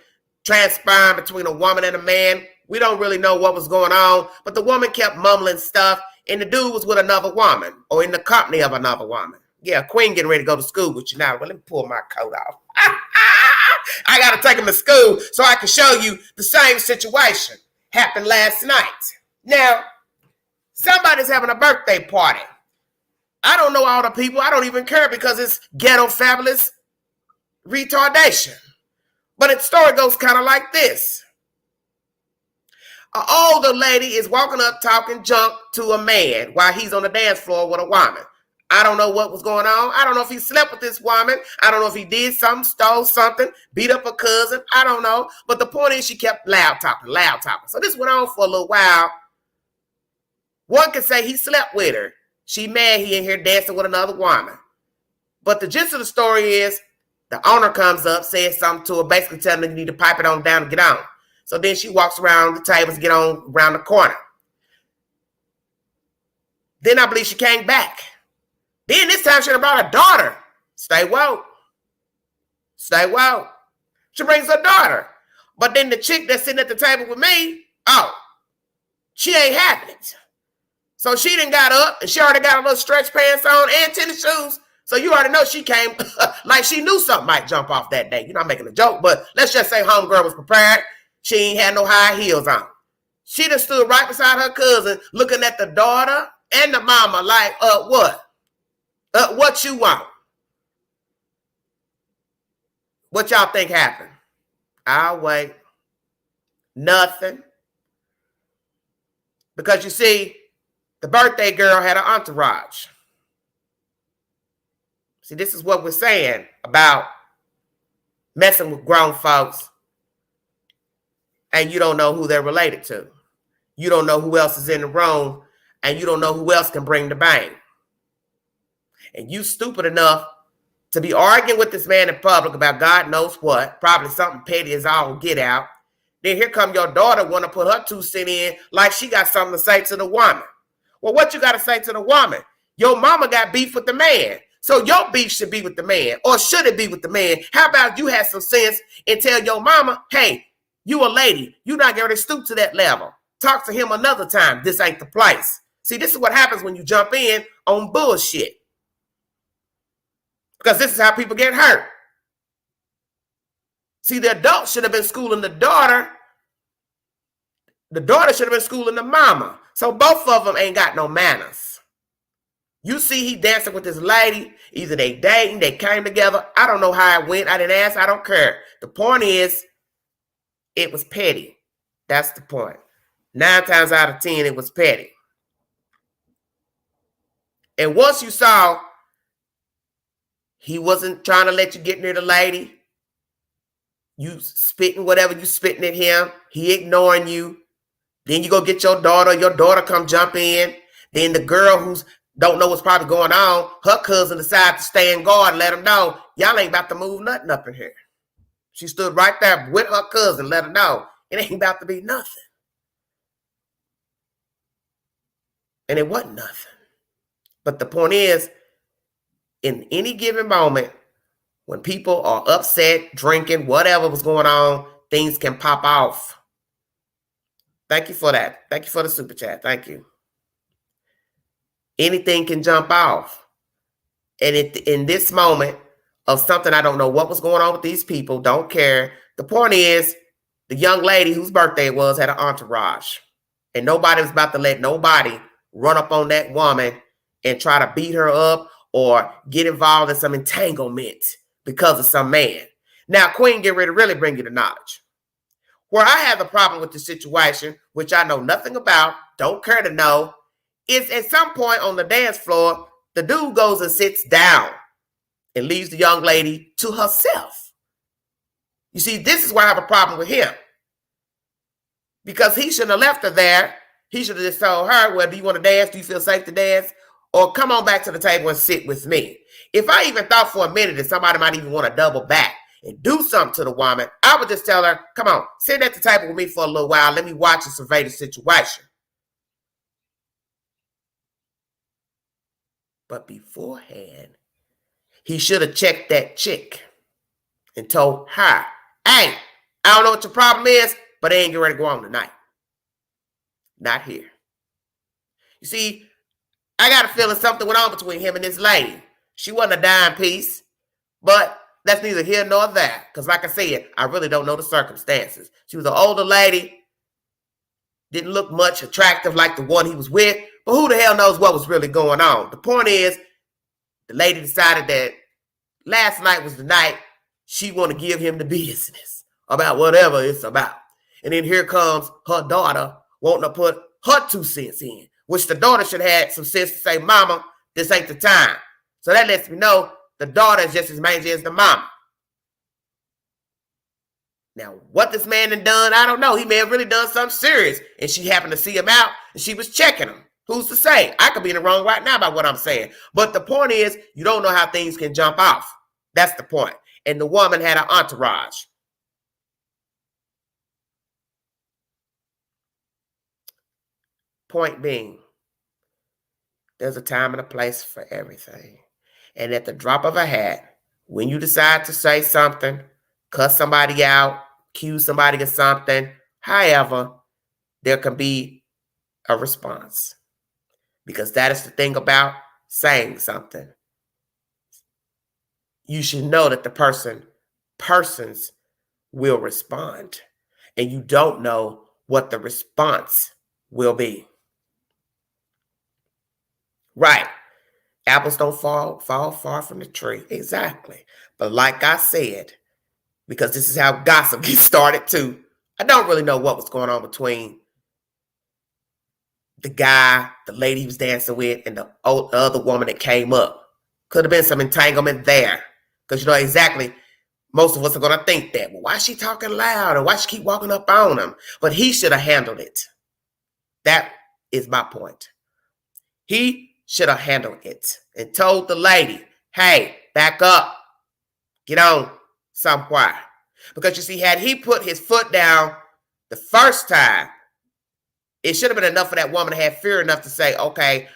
transpiring between a woman and a man. We don't really know what was going on, but the woman kept mumbling stuff, and the dude was with another woman or in the company of another woman. Yeah, Queen getting ready to go to school with you now. Well, let me pull my coat off. I got to take him to school so I can show you the same situation happened last night. Now, somebody's having a birthday party. I don't know all the people. I don't even care because it's ghetto fabulous retardation. But its story goes kind of like this. An older lady is walking up talking junk to a man while he's on the dance floor with a woman. I don't know what was going on. I don't know if he slept with this woman. I don't know if he did something, stole something, beat up a cousin. I don't know. But the point is she kept loud talking. So this went on for a little while. One could say he slept with her. She mad he in here dancing with another woman. But the gist of the story is the owner comes up, says something to her, basically telling her you need to pipe it on down and get on. So then she walks around the tables, get on around the corner. Then I believe she came back. Then this time she brought her daughter. Stay woke. Stay woke. She brings her daughter. But then the chick that's sitting at the table with me, she ain't having it. So she done got up and she already got a little stretch pants on and tennis shoes. So you already know she came like she knew something might jump off that day. You're not making a joke, but let's just say homegirl was prepared. She ain't had no high heels on. She just stood right beside her cousin looking at the daughter and the mama like, what? What you want? What y'all think happened? I'll wait. Nothing. Because you see, the birthday girl had an entourage. See, this is what we're saying about messing with grown folks and you don't know who they're related to. You don't know who else is in the room and you don't know who else can bring the bang. And you stupid enough to be arguing with this man in public about God knows what, probably something petty as all get out. Then here come your daughter want to put her 2 cents in like she got something to say to the woman. Well, what you got to say to the woman? Your mama got beef with the man. So your beef should be with the man, or should it be with the man? How about you have some sense and tell your mama, hey, you a lady. You not going to stoop to that level. Talk to him another time. This ain't the place. See, this is what happens when you jump in on bullshit. Because this is how people get hurt. See, the adult should have been schooling the daughter. The daughter should have been schooling the mama. So both of them ain't got no manners. You see he dancing with this lady. Either they dating, they came together. I don't know how it went. I didn't ask. I don't care. The point is, it was petty. That's the point. 9 times out of 10, it was petty. And once you saw he wasn't trying to let you get near the lady, you spitting whatever you spitting at him, he ignoring you, then you go get your daughter come jump in, then the girl who's don't know what's probably going on, her cousin decided to stay in guard and let him know, y'all ain't about to move nothing up in here. She stood right there with her cousin, let her know, it ain't about to be nothing. And it wasn't nothing. But the point is, in any given moment, when people are upset, drinking, whatever was going on, things can pop off. Thank you for that. Thank you for the super chat. Thank you. Anything can jump off. And in this moment of something, I don't know what was going on with these people, don't care. The point is, the young lady whose birthday it was had an entourage. And nobody was about to let nobody run up on that woman and try to beat her up or get involved in some entanglement because of some man. Now, Queen, get ready to really bring you the knowledge. Where I have the problem with the situation, which I know nothing about, don't care to know, is at some point on the dance floor, the dude goes and sits down and leaves the young lady to herself. You see, this is why I have a problem with him. Because he shouldn't have left her there. He should have just told her, well, do you want to dance? Do you feel safe to dance? Or come on back to the table and sit with me. If I even thought for a minute that somebody might even want to double back and do something to the woman, I would just tell her, come on, sit at the table with me for a little while. Let me watch and survey the situation. But beforehand, he should have checked that chick and told her, hey, I don't know what your problem is, but I ain't getting ready to go on tonight. Not here. You see, I got a feeling something went on between him and this lady. She wasn't a dime piece, but that's neither here nor there. Because like I said, I really don't know the circumstances. She was an older lady, didn't look much attractive like the one he was with, but who the hell knows what was really going on? The point is, the lady decided that last night was the night she wanted to give him the business about whatever it's about. And then here comes her daughter wanting to put her 2 cents in, which the daughter should have had some sense to say, mama, this ain't the time. So that lets me know the daughter is just as mangy as the mama. Now, what this man had done, I don't know. He may have really done something serious, and she happened to see him out, and she was checking him. Who's to say? I could be in the wrong right now by what I'm saying. But the point is, you don't know how things can jump off. That's the point. And the woman had an entourage. Point being, there's a time and a place for everything. And at the drop of a hat, when you decide to say something, cuss somebody out, accuse somebody of something, however, there can be a response. Because that is the thing about saying something. You should know that the persons will respond. And you don't know what the response will be. Right. Apples don't fall far from the tree. Exactly. But like I said, because this is how gossip gets started too, I don't really know what was going on between the guy, the lady he was dancing with, and the other woman that came up. Could have been some entanglement there. Because you know exactly, most of us are going to think that. Well, why is she talking loud? And why she keep walking up on him? But he should have handled it. That is my point. He should have handled it and told the lady, hey, back up. Get on somewhere. Because you see, had he put his foot down the first time, it should have been enough for that woman to have fear enough to say, okay,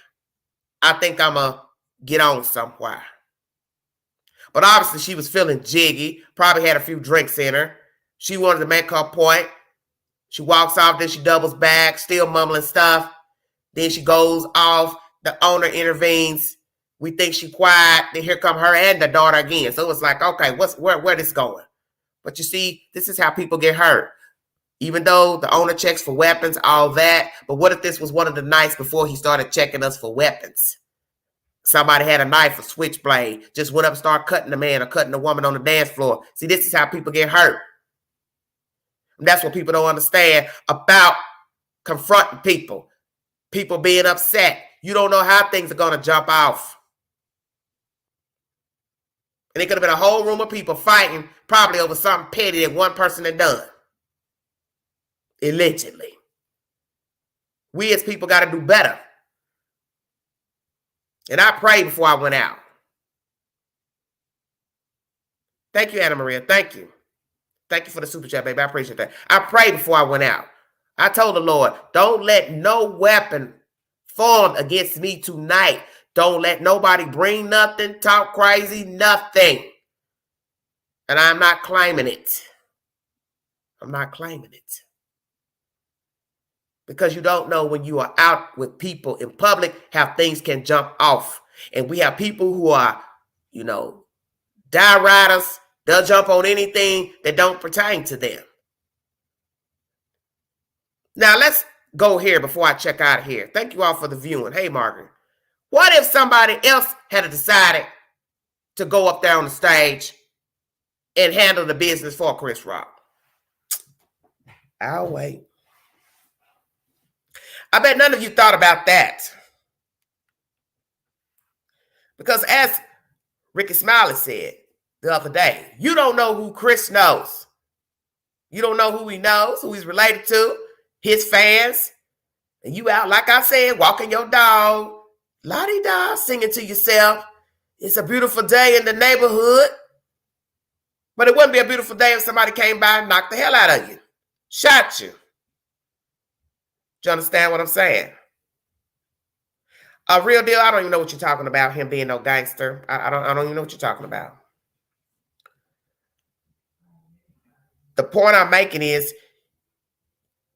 I think I'm going to get on somewhere. But obviously she was feeling jiggy, probably had a few drinks in her. She wanted to make her point. She walks off, then she doubles back, still mumbling stuff. Then she goes off. The owner intervenes. We think she quiet. Then here come her and the daughter again. So it's like, okay, where this going? But you see, this is how people get hurt. Even though the owner checks for weapons, all that. But what if this was one of the nights before he started checking us for weapons? Somebody had a knife, a switchblade, just went up and started cutting the man or cutting the woman on the dance floor. See, this is how people get hurt. And that's what people don't understand about confronting people. People being upset. You don't know how things are going to jump off. And it could have been a whole room of people fighting probably over something petty that one person had done. Allegedly. We as people got to do better. And I prayed before I went out. Thank you, Anna Maria. Thank you. Thank you for the super chat, baby. I appreciate that. I prayed before I went out. I told the Lord, don't let no weapon formed against me tonight. Don't let nobody bring nothing, talk crazy, nothing. And I'm not claiming it. I'm not claiming it. Because you don't know when you are out with people in public how things can jump off. And we have people who are, die riders. They'll jump on anything that don't pertain to them. Now, let's go here before I check out of here. Thank you all for the viewing. Hey, Margaret. What if somebody else had decided to go up there on the stage and handle the business for Chris Rock? I'll wait. I bet none of you thought about that. Because as Ricky Smiley said the other day, you don't know who Chris knows. You don't know who he knows, who he's related to, his fans. And you out, like I said, walking your dog, la-di-da, singing to yourself. It's a beautiful day in the neighborhood. But it wouldn't be a beautiful day if somebody came by and knocked the hell out of you. Shot you. Do you understand what I'm saying? A real deal, I don't even know what you're talking about, him being no gangster. I don't even know what you're talking about. The point I'm making is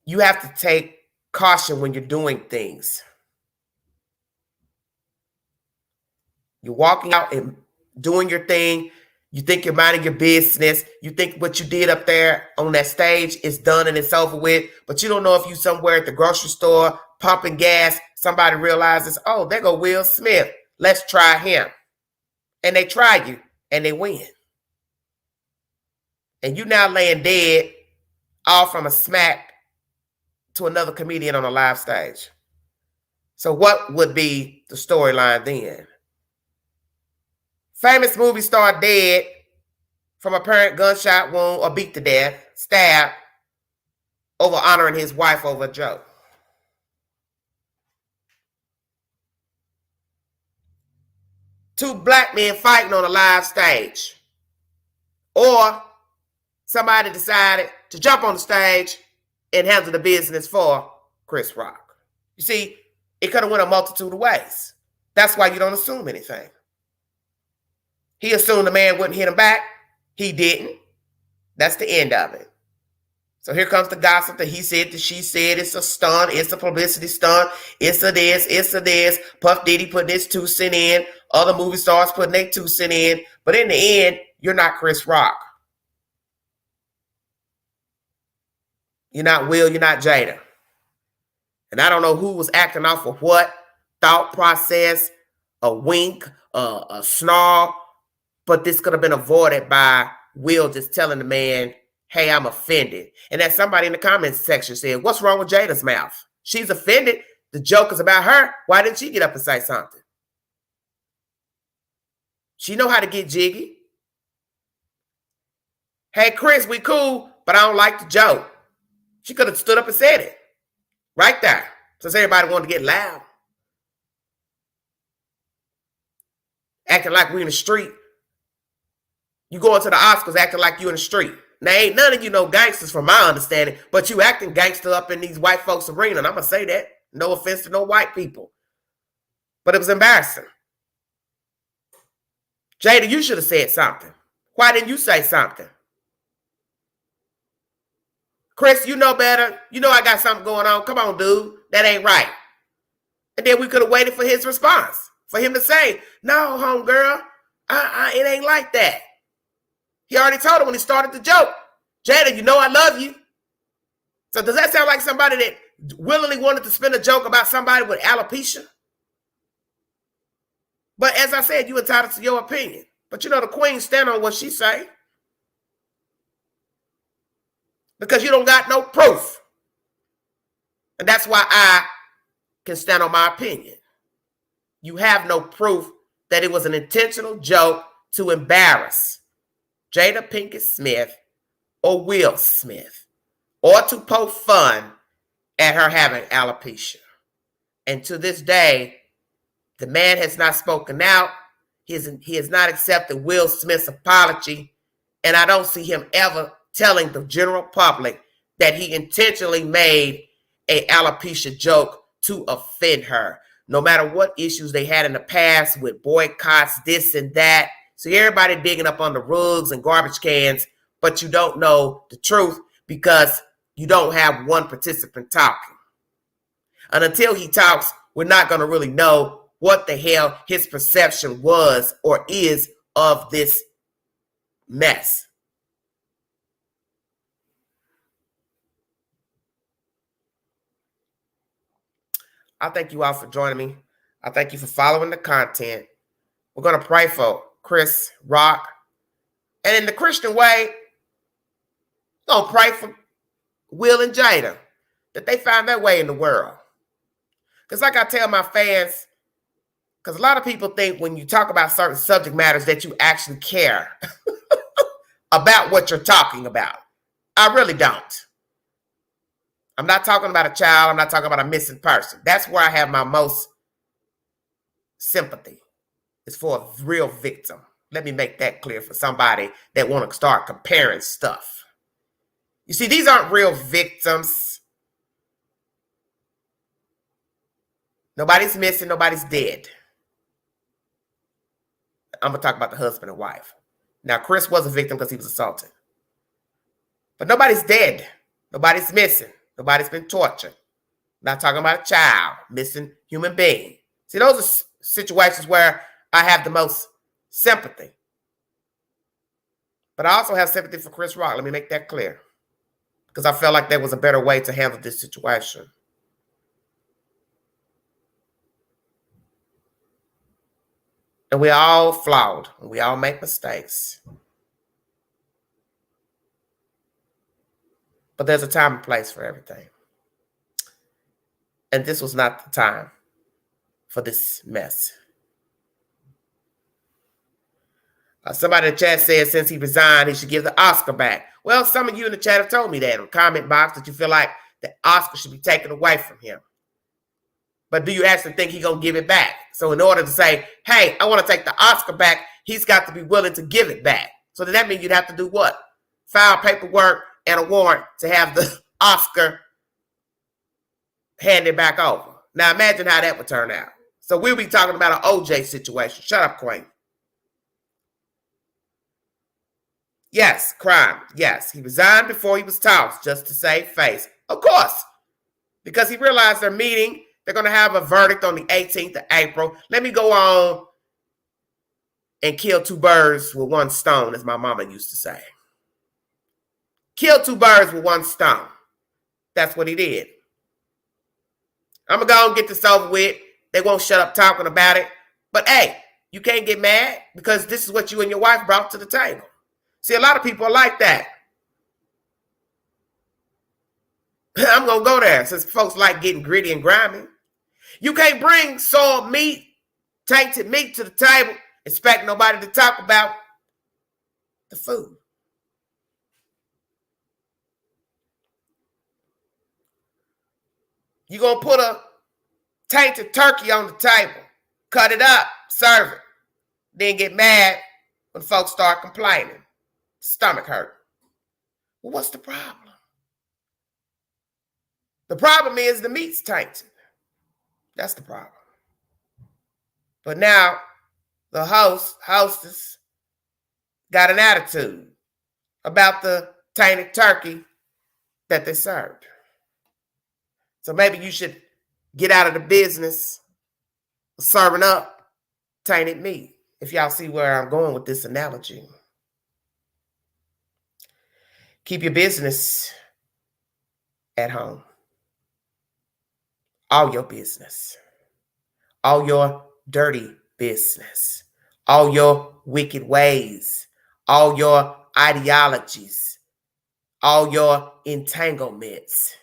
you have to take caution when you're doing things. You're walking out and doing your thing. You think you're minding your business. You think what you did up there on that stage is done and it's over with. But you don't know if you somewhere at the grocery store pumping gas, somebody realizes, oh, there go Will Smith. Let's try him. And they try you and they win. And you now laying dead all from a smack to another comedian on a live stage. So what would be the storyline then? Famous movie star dead from apparent gunshot wound or beat to death, stabbed, over honoring his wife over a joke. Two black men fighting on a live stage. Or somebody decided to jump on the stage and handle the business for Chris Rock. You see, it could have went a multitude of ways. That's why you don't assume anything. He assumed the man wouldn't hit him back. He didn't. That's the end of it. So here comes the gossip that he said, that she said, it's a stunt, it's a publicity stunt, it's a this, it's a this. Puff Diddy putting his 2 cents in, other movie stars putting their 2 cents in. But in the end, you're not Chris Rock. You're not Will, you're not Jada. And I don't know who was acting off of what thought process, a wink, a snarl. But this could have been avoided by Will just telling the man, hey, I'm offended. And as somebody in the comments section said, what's wrong with Jada's mouth? She's offended. The joke is about her. Why didn't she get up and say something? She know how to get jiggy. Hey, Chris, we cool, but I don't like the joke. She could have stood up and said it. Right there. Since everybody wanted to get loud. Acting like we in the street. You go into the Oscars acting like you in the street. Now, ain't none of you no gangsters from my understanding, but you acting gangster up in these white folks' arena. And I'm going to say that. No offense to no white people. But it was embarrassing. Jada, you should have said something. Why didn't you say something? Chris, you know better. You know I got something going on. Come on, dude. That ain't right. And then we could have waited for his response. for him to say, no, homegirl, it ain't like that. He already told her when he started the joke, Jada, you know I love you. So does that sound like somebody that willingly wanted to spin a joke about somebody with alopecia? But as I said, you entitled to your opinion. But you know the queen stand on what she say. Because you don't got no proof. And that's why I can stand on my opinion. You have no proof that it was an intentional joke to embarrass Jada Pinkett Smith or Will Smith, or to poke fun at her having alopecia. And to this day, the man has not spoken out. He has not accepted Will Smith's apology. And I don't see him ever telling the general public that he intentionally made a alopecia joke to offend her. No matter what issues they had in the past with boycotts, this and that. So everybody digging up on the rugs and garbage cans, but you don't know the truth because you don't have one participant talking. And until he talks, we're not going to really know what the hell his perception was or is of this mess. I thank you all for joining me. I thank you for following the content. We're going to pray for Chris Rock. And in the Christian way, we're going to pray for Will and Jada, that they find their way in the world. Because like I tell my fans, because a lot of people think when you talk about certain subject matters that you actually care about what you're talking about. I really don't. I'm not talking about a child. I'm not talking about a missing person. That's where I have my most sympathy. It's for a real victim. Let me make that clear for somebody that want to start comparing stuff. You see, these aren't real victims. Nobody's missing. Nobody's dead. I'm going to talk about the husband and wife. Now, Chris was a victim because he was assaulted. But nobody's dead. Nobody's missing. Nobody's been tortured. I'm not talking about a child, missing human being. See, those are situations where I have the most sympathy. But I also have sympathy for Chris Rock. Let me make that clear. Because I felt like there was a better way to handle this situation. And we're all flawed. And we all make mistakes. But there's a time and place for everything. And this was not the time for this mess. Somebody in the chat said since he resigned, he should give the Oscar back. Well, some of you in the chat have told me that in the comment box that you feel like the Oscar should be taken away from him. But do you actually think he's going to give it back? So in order to say, hey, I want to take the Oscar back, he's got to be willing to give it back. So does that mean you'd have to do what? File paperwork and a warrant to have the Oscar handed back over. Now imagine how that would turn out. So we'll be talking about an OJ situation. Shut up, Queen. Yes, crime. Yes, he resigned before he was tossed just to save face. Of course, because he realized they're meeting. They're going to have a verdict on the 18th of April. Let me go on and kill two birds with one stone, as my mama used to say. Kill two birds with one stone. That's what he did. I'm going to go and get this over with. They won't shut up talking about it. But hey, you can't get mad because this is what you and your wife brought to the table. See, a lot of people are like that. I'm going to go there since folks like getting gritty and grimy. You can't bring soiled meat, tainted meat to the table, expect nobody to talk about the food. You're going to put a tainted turkey on the table, cut it up, serve it, then get mad when folks start complaining. Stomach hurt. Well, what's the problem? The problem is the meat's tainted. That's the problem. But now the hostess got an attitude about the tainted turkey that they served. So maybe you should get out of the business of serving up tainted meat, if y'all see where I'm going with this analogy. Keep your business at home. All your business. All your dirty business. All your wicked ways. All your ideologies. All your entanglements.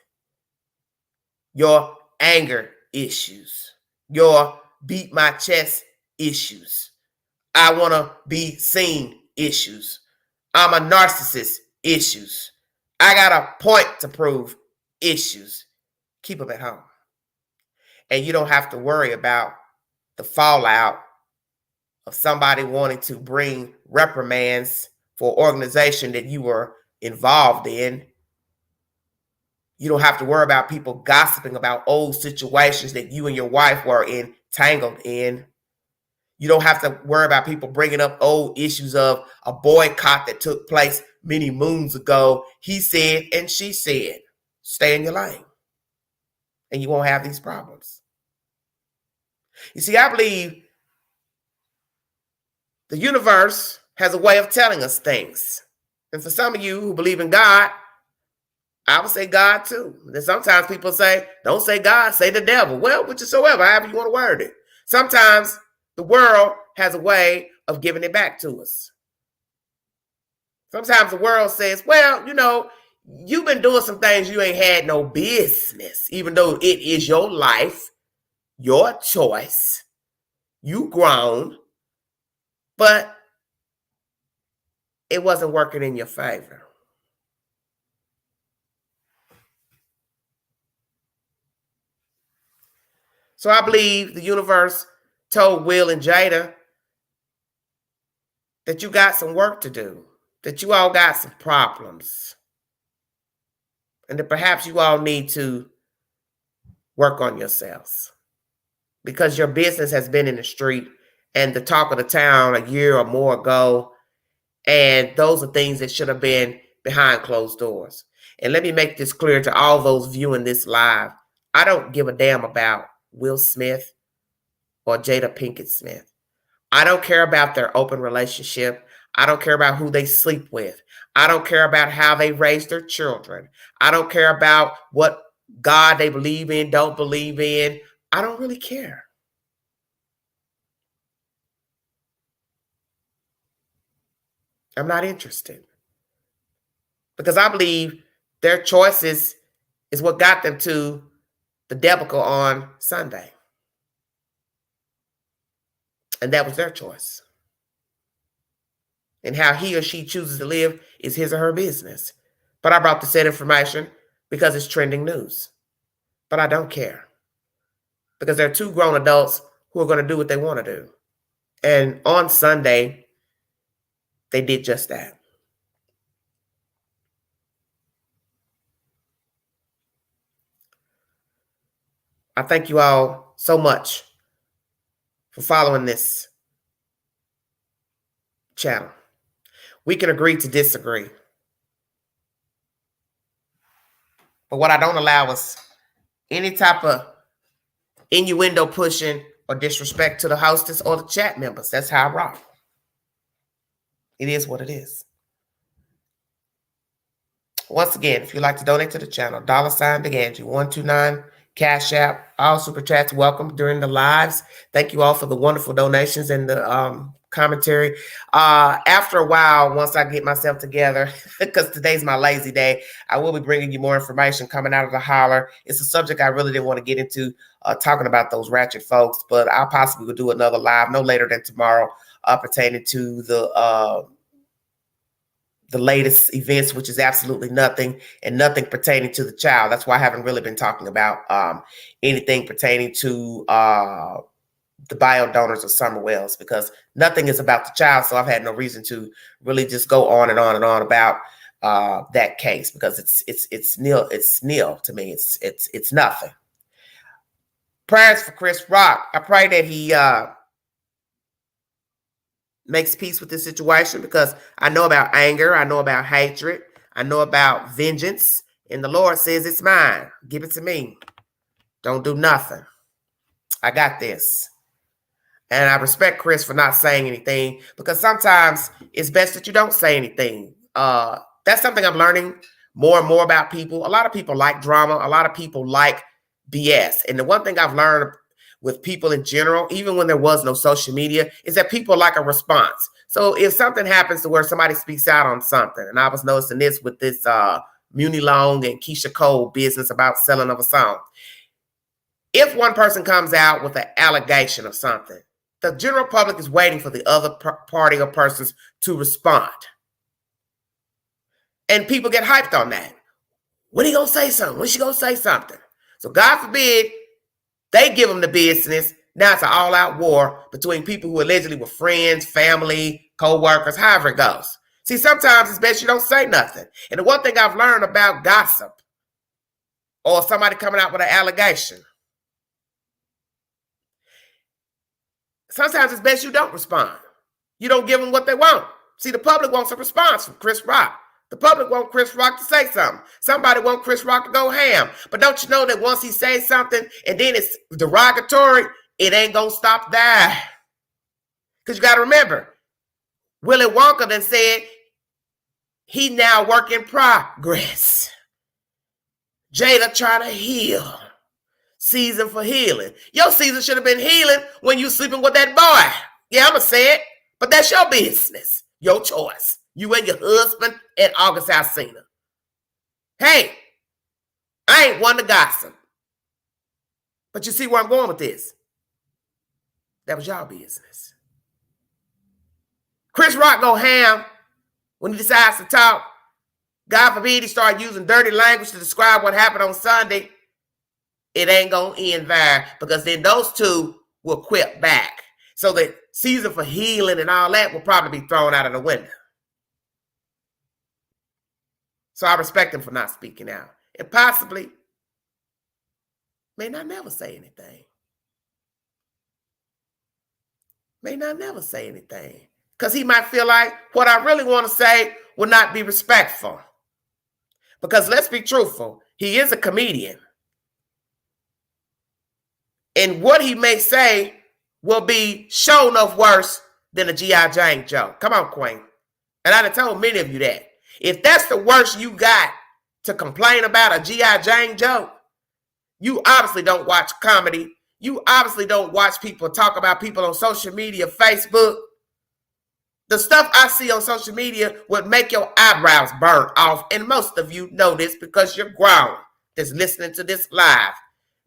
Your anger issues. Your beat my chest issues. I want to be seen issues. I'm a narcissist issues. I got a point to prove issues. Keep them at home. And you don't have to worry about the fallout of somebody wanting to bring reprimands for an organization that you were involved in. You don't have to worry about people gossiping about old situations that you and your wife were entangled in. You don't have to worry about people bringing up old issues of a boycott that took place many moons ago. He said and she said. Stay in your lane. And you won't have these problems. You see, I believe the universe has a way of telling us things. And for some of you who believe in God, I would say God too. And sometimes people say, don't say God, say the devil. Well, whichever, however you want to word it. Sometimes the world has a way of giving it back to us. Sometimes the world says, well, you've been doing some things you ain't had no business, even though it is your life, your choice, you grown, but it wasn't working in your favor. So I believe the universe told Will and Jada that you got some work to do, that you all got some problems, and that perhaps you all need to work on yourselves because your business has been in the street and the talk of the town a year or more ago, and those are things that should have been behind closed doors. And let me make this clear to all those viewing this live. I don't give a damn about Will Smith or Jada Pinkett Smith. I don't care about their open relationship. I don't care about who they sleep with. I don't care about how they raise their children. I don't care about what God they believe in, don't believe in. I don't really care. I'm not interested. Because I believe their choices is what got them to the debacle on Sunday. And that was their choice. And how he or she chooses to live is his or her business. But I brought the said information because it's trending news. But I don't care. Because there are two grown adults who are going to do what they want to do. And on Sunday, they did just that. I thank you all so much for following this channel. We can agree to disagree. But what I don't allow is any type of innuendo pushing or disrespect to the hostess or the chat members. That's how I rock. It is what it is. Once again, if you'd like to donate to the channel, $DeGangie 129 Cash App. All super chats welcome during the lives. Thank you all for the wonderful donations and the commentary. After a while, once I get myself together, because today's my lazy day, I will be bringing you more information coming out of the holler. It's a subject I really didn't want to get into, talking about those ratchet folks, but I'll possibly do another live no later than tomorrow pertaining to the latest events, which is absolutely nothing and nothing pertaining to the child. That's why I haven't really been talking about anything pertaining to the bio donors of Summer Wells, because nothing is about the child. So I've had no reason to really just go on and on and on about that case, because it's nil. It's nil to me. It's nothing. Prayers for Chris Rock. I pray that he makes peace with this situation, because I know about anger. I know about hatred. I know about vengeance. And the Lord says it's mine. Give it to me. Don't do nothing. I got this. And I respect Chris for not saying anything, because sometimes it's best that you don't say anything. That's something I'm learning more and more about people. A lot of people like drama. A lot of people like BS. And the one thing I've learned with people in general, even when there was no social media, is that people like a response. So if something happens to where somebody speaks out on something, and I was noticing this with this Muni Long and Keisha Cole business about selling of a song. If one person comes out with an allegation of something, the general public is waiting for the other party or persons to respond. And people get hyped on that. When he gonna say something? When she gonna say something? So God forbid they give them the business. Now it's an all-out war between people who allegedly were friends, family, co-workers, however it goes. See, sometimes it's best you don't say nothing. And the one thing I've learned about gossip or somebody coming out with an allegation, sometimes it's best you don't respond. You don't give them what they want. See, the public wants a response from Chris Rock. The public want Chris Rock to say something. Somebody want Chris Rock to go ham. But don't you know that once he says something and then it's derogatory, it ain't going to stop there. Because you got to remember, Willy Wonka then said he now work in progress. Jada trying to heal. Season for healing. Your season should have been healing when you sleeping with that boy. Yeah, I'm going to say it. But that's your business. Your choice. You and your husband and August Alsina. Hey, I ain't one to gossip. But you see where I'm going with this. That was y'all business. Chris Rock go ham when he decides to talk. God forbid he start using dirty language to describe what happened on Sunday. It ain't going to end there, because then those two will quit back. So the season for healing and all that will probably be thrown out of the window. So I respect him for not speaking out. And possibly may not never say anything. May not never say anything. Because he might feel like what I really want to say will not be respectful. Because let's be truthful, he is a comedian. And what he may say will be shown of worse than a G.I. Jane joke. Come on, Queen. And I done told many of you that. If that's the worst you got to complain about a G.I. Jane joke, you obviously don't watch comedy. You obviously don't watch people talk about people on social media, Facebook. The stuff I see on social media would make your eyebrows burn off. And most of you know this because you're grown that's listening to this live.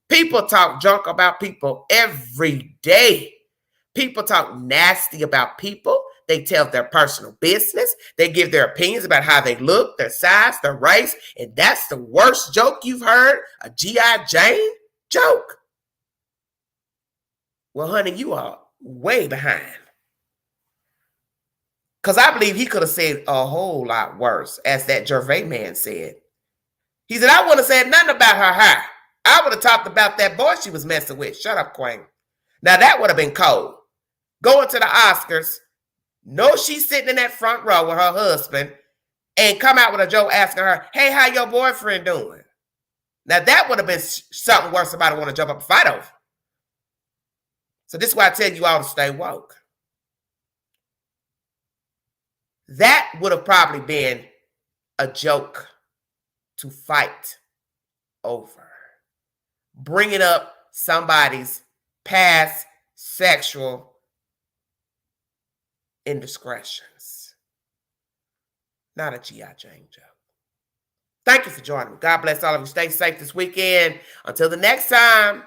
People talk junk about people every day. People talk nasty about people. They tell their personal business. They give their opinions about how they look, their size, their race. And that's the worst joke you've heard? A G.I. Jane joke? Well, honey, you are way behind. Because I believe he could have said a whole lot worse, as that Gervais man said. He said, I wouldn't have said nothing about her hair. I would have talked about that boy she was messing with. Shut up, Queen. Now, that would have been cold. Going to the Oscars, know she's sitting in that front row with her husband, and come out with a joke asking her, hey, how your boyfriend doing? Now, that would have been something worse somebody want to jump up and fight over. So this is why I tell you all to stay woke. That would have probably been a joke to fight over. Bringing up somebody's past sexual indiscretions. Not a G.I. Jane joke. Thank you for joining me. God bless all of you. Stay safe this weekend. Until the next time,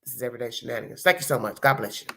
this is Everyday Shenanigans. Thank you so much. God bless you.